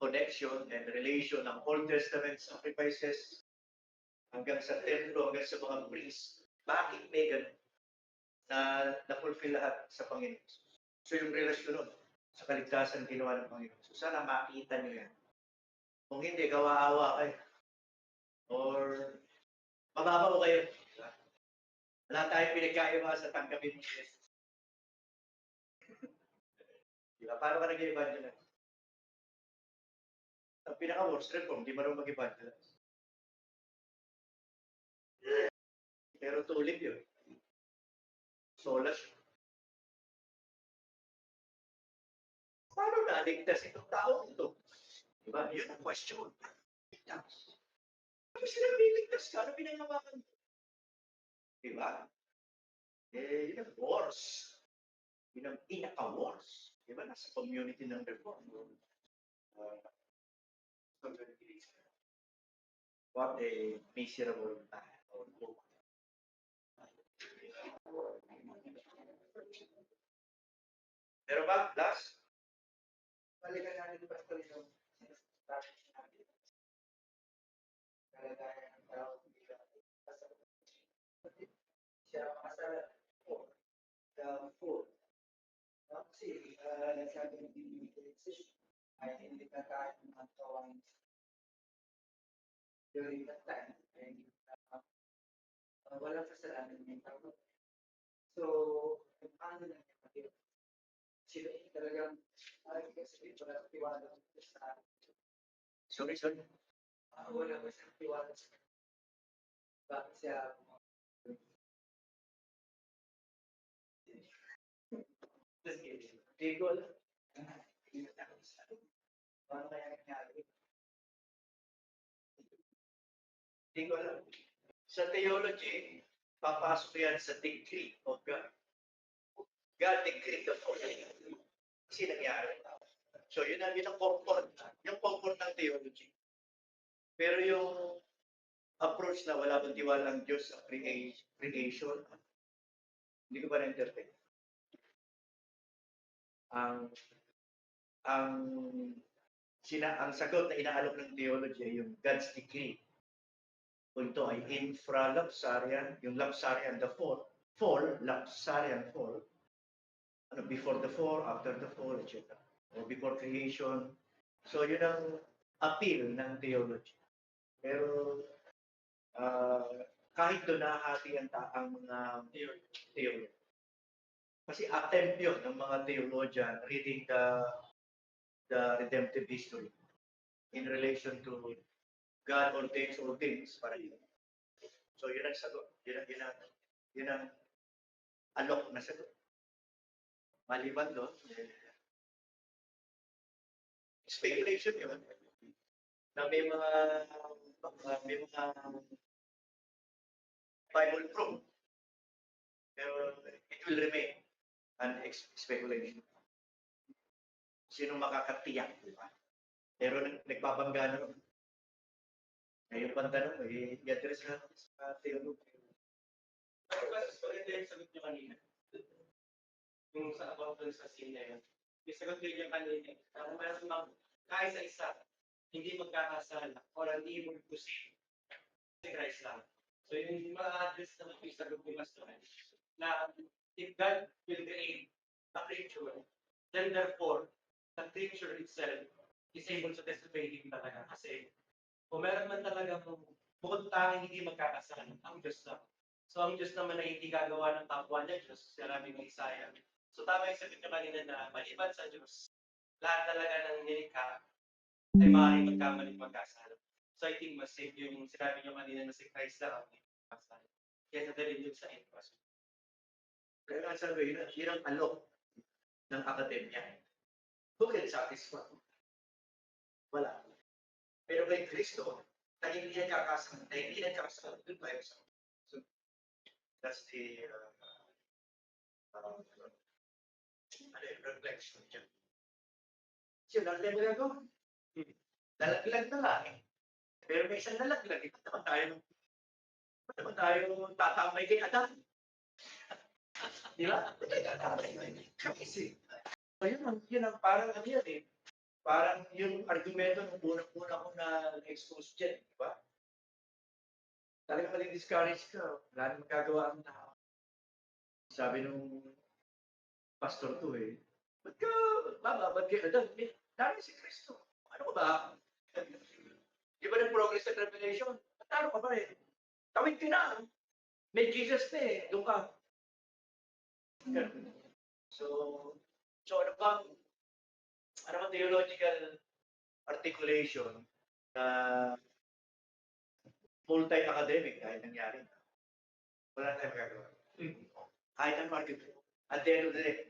S2: connection and relation ng Old Testament sacrifices hanggang sa templo, hanggang sa mga priests. Bakit may ganun na-fulfill lahat sa Panginoon? So yung relasyon nun sa kaligtasan ginawa ng Panginoon. So sana makita nyo yan. Kung hindi, gawa-awa kayo. Or mababaw kayo. Wala tayong pinagkaiba sa tanggapin mo Jesus. Diba? Paano ka nag-evangelize? Ang pinaka-worst reform, di marunong mag-evangelize. Pero tulip yun. Solas yun. Paano naligtas itong tao ito? Diba? Yun ang question. Ligtas. Ano sila niligtas ka? Ano pinangawakan mo? Diba? Yun ang wars. Yun ang pinaka-wars. Diba? Nasa community ng reform. What a miserable man or woman. Pero ba, last?
S7: Balikan natin ba ito yung sinasabi natin? Kalagayan ng tao siya makasala for the food. Kasi nagsabi ng exist ay hindi na kaya ng mga kawain during that time ay walang kasalanan ng tao. So, paano lang yung sila talagang kasi wala tiwala sa
S2: Sorry.
S7: wala ba siyang tiwala sa bakit siya
S2: Hindi ko alam.
S7: paano kaya nangyari?
S2: Hindi ko alam. Sa theology, papasok yan sa decree of God. God decreed the following. Kasi nangyari. So yun ang comfort. Yung comfort ng theology. Pero yung approach na wala bang tiwala ng Diyos sa creation, hindi ko ba na-entertain? Ang sagot na inaalok ng theology ay yung God's decree. Kung ito ay infra-lapsarian, yung lapsarian, the fall, lapsarian fall, before the fall, after the fall, etc. Or before creation. So yun ang appeal ng theology. Pero kahit doon nahati ang mga theory. Kasi attempt yun ng mga theologian reading the redemptive history in relation to God ordains all things para yun. So yun ang sagot. Yun ang alok na sagot. Maliban doon, speculation yun. Na may mga Bible proof. Pero it will remain an speculation. Sino makakatiyak, di ba? Pero nagbabangga naman. Ngayon pang tanong, i-address natin sa theology.
S4: Mas maganda yung sagot niyo kanina. Yung sa about dun sa scene na yun. Yung sagot niyo kanina, kung meron kaisa-isa, hindi magkakasala o hindi mo pusin si Christ lang. So yung ma-address naman yung sagot ni Pastor na if God will create a creature, then therefore, the creature itself is able to disobey Him talaga. Kasi kung meron man talaga bukod tanging hindi magkakasala, ang Diyos lang. So ang Diyos naman ay hindi gagawa ng kapwa niya Diyos, sinabi ng Isaiah. So tama yung sagot niya kanina na maliban sa Diyos, lahat talaga ng nilikha ay maaaring magkamaling magkasala. So I think mas safe yung sinabi niyo kanina na si Christ lang ang magkakasala. Kaya nadali dun sa infrastructure.
S2: Kaya nga sabi, yun ang alok ng akademya. Who can satisfy? Wala. Pero kay Kristo, na hindi nagkakasama, doon tayo sa. So, that's the reflection niya. Kasi lalaglag na ako. Lalaglag na lang eh. Pero may isang lalaglag, ba't naman tayo tatambay kay Adam? Di ba? Kasi, so yun ang parang ano yan eh. Parang yung argumento ng unang-una ko na expose dyan, di ba? Talagang mali-discourage ka, wala nang magagawa ang tao. Sabi nung pastor to eh, ba't ka bababad kay Adam? Dami si Kristo. Ano ka ba? Di ba ng progress and revelation? Ano ka ba eh? Tawid ka na. May Jesus na eh. Doon ka. So ano bang theological articulation na full-time academic kahit nangyari? Wala tayong magagawa. Kahit ang argument. At the end of the day,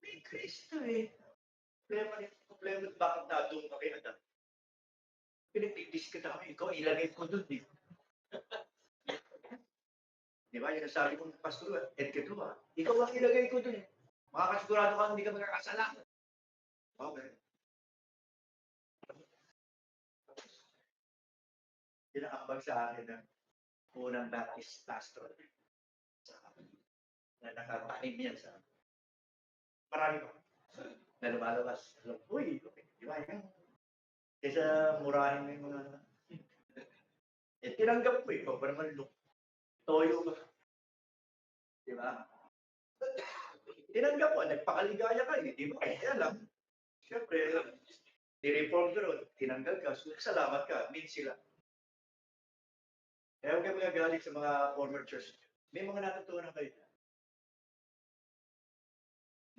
S2: may Kristo eh. Problema bakit natong ka kay Adam? Pinagdidis ka na kami. Ikaw ilagay ko doon eh. Di ba? Yung nasabi kong pastor, Edgar Lua, ikaw ang ilagay ko doon eh. Makakasigurado ka hindi ka magkakasala. Okay. Yun ang ambag sa akin ng unang Baptist pastor. Na nakatanim yan sa marami pa. Na lumalabas. Uy, di ba yan? Kaysa murahin mo yung mga tinanggap ko eh. Pag naman toyo ka. Di ba? Tinanggap ko, nagpakaligaya ka eh. Di ba? Kaya lang. Siyempre, ni-reform ka ron, tinanggal ka, so salamat ka, mean sila. Kaya huwag kayo magagalit sa mga former church. May mga natutunan kayo.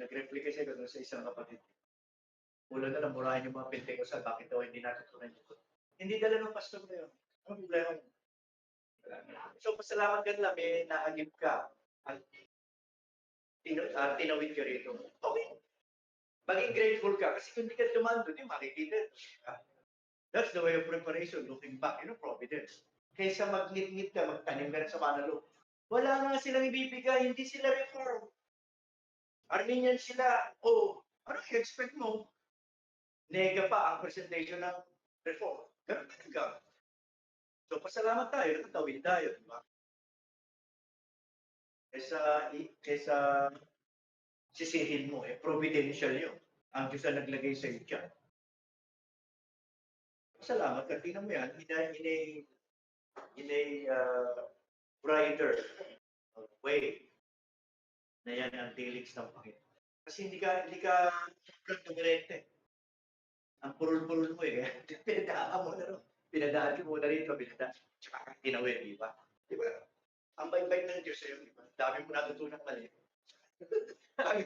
S2: Nag-replika siya doon sa isang kapatid. Ulo na lang, murahin yung mga Pentecostal, bakit daw hindi natutunan yun? Hindi dala ng pastor na yun. Ano problema mo? So, pasalamat ka nila, may naagip ka. At tinawid ka rito. Okay. Maging grateful ka kasi kung hindi ka tumando, di makikita. That's the way of preparation, looking back, providence. Kaysa mag-ngit-ngit ka, magtanim ka na sa manalo. Wala nga silang ibibigay, hindi sila reform. Armenian sila, ano i-expect mo? Nega pa ang presentation ng reform. Ganun talaga. So, pasalamat tayo, nakatawid tayo, di ba? Kaysa sisihin mo, providential yun. Ang Diyos na naglagay sa iyo dyan. Salamat ka, tingnan mo yan, in a brighter way na yan ang dealings ng Panginoon. Kasi hindi ka dumirekte. Ang purul-purul mo eh. Pinadaan mo na rin. Pinadaan mo na rito, tsaka tinawid, di ba? Di ba? Ang bait-bait ng Diyos sa'yo, di ba? Dami mo natutunan mali. Tama.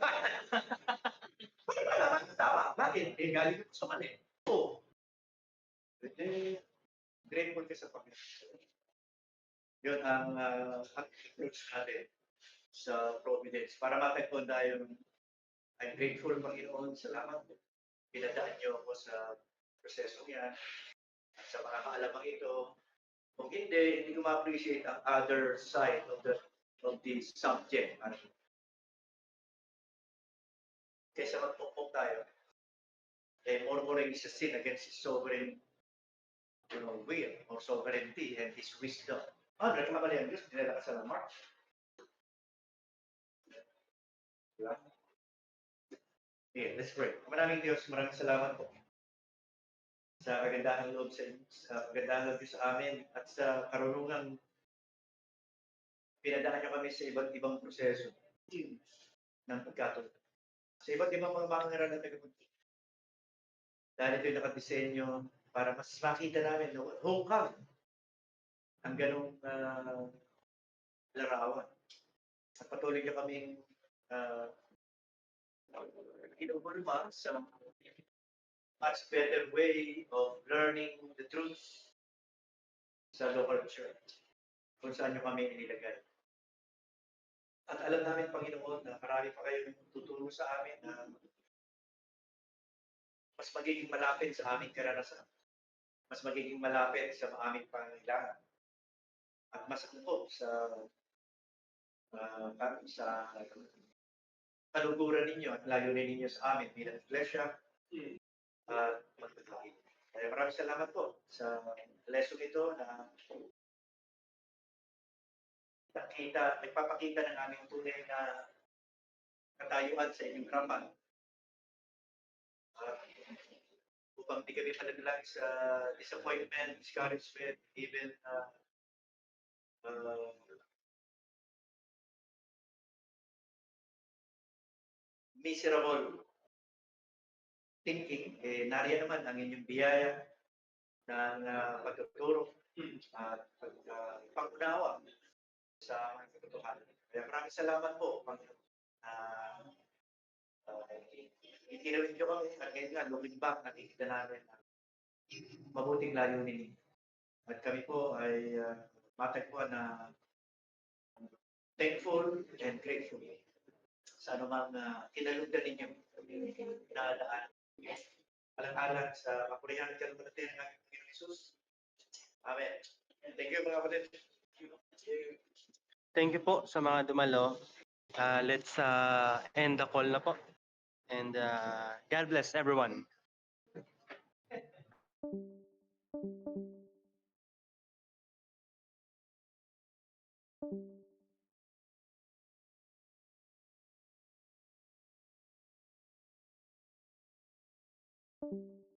S2: Bakit? Galing ko sa mali. Grateful ka sa Panginoon. Yun ang approach natin sa providence. Para matagpuan tayo, I'm grateful, Panginoon. Salamat. Pinadaan niyo ako sa proseso niya. At sa mga kaalamang ito, kung hindi ko ma-appreciate ang other side of the subject. Kaysa magpukpok tayo, murmuring is a sin against His sovereign will or sovereignty and His wisdom. Nagkamali ang Diyos, dinala ka sa Mark. Diba? Okay, let's pray. Maraming Diyos, maraming salamat po sa kagandahan loob sa kagandahan loob sa amin at sa karunungan pinadaan niyo kami sa iba't ibang proseso ng pagkatulad. Sa iba't ibang mga mangaral na tagapagtulad. Dahil ito'y nakadesenyo para mas makita namin na hukam ang ganong larawan. At patuloy niyo kaming inuulma sa much better way of learning the truth sa local church kung saan nyo kami inilagay. At alam namin, Panginoon, na marami pa kayong tutulong sa amin na mas magiging malapit sa aming karanasan, mas magiging malapit sa aming pangangailangan, at mas angkop sa kaluguran ninyo at layunin ninyo sa amin bilang iglesia at magpapalagay. Kaya maraming salamat po sa lesson ito na nagpapakita ng aming tunay na katayuan sa inyong harapan. Upang di kami malaglag sa disappointment, discouragement, even miserable thinking, nariyan naman ang inyong biyaya ng pagtuturo at pag-unawa sa mga katotohanan. Kaya maraming salamat po, Panginoon. Itinawid nyo kami at ngayon nga, looking back, nakikita namin ang mabuting layunin ninyo. At kami po ay matagpuan na thankful and grateful sa anumang kinalugdan ninyo na daan. Alang-alang sa kapurihan at kalumalatin ng Panginoon Jesus. Amen. Thank you, mga kapatid.
S8: Thank you po sa mga dumalo. Let's end the call na po. And God bless everyone.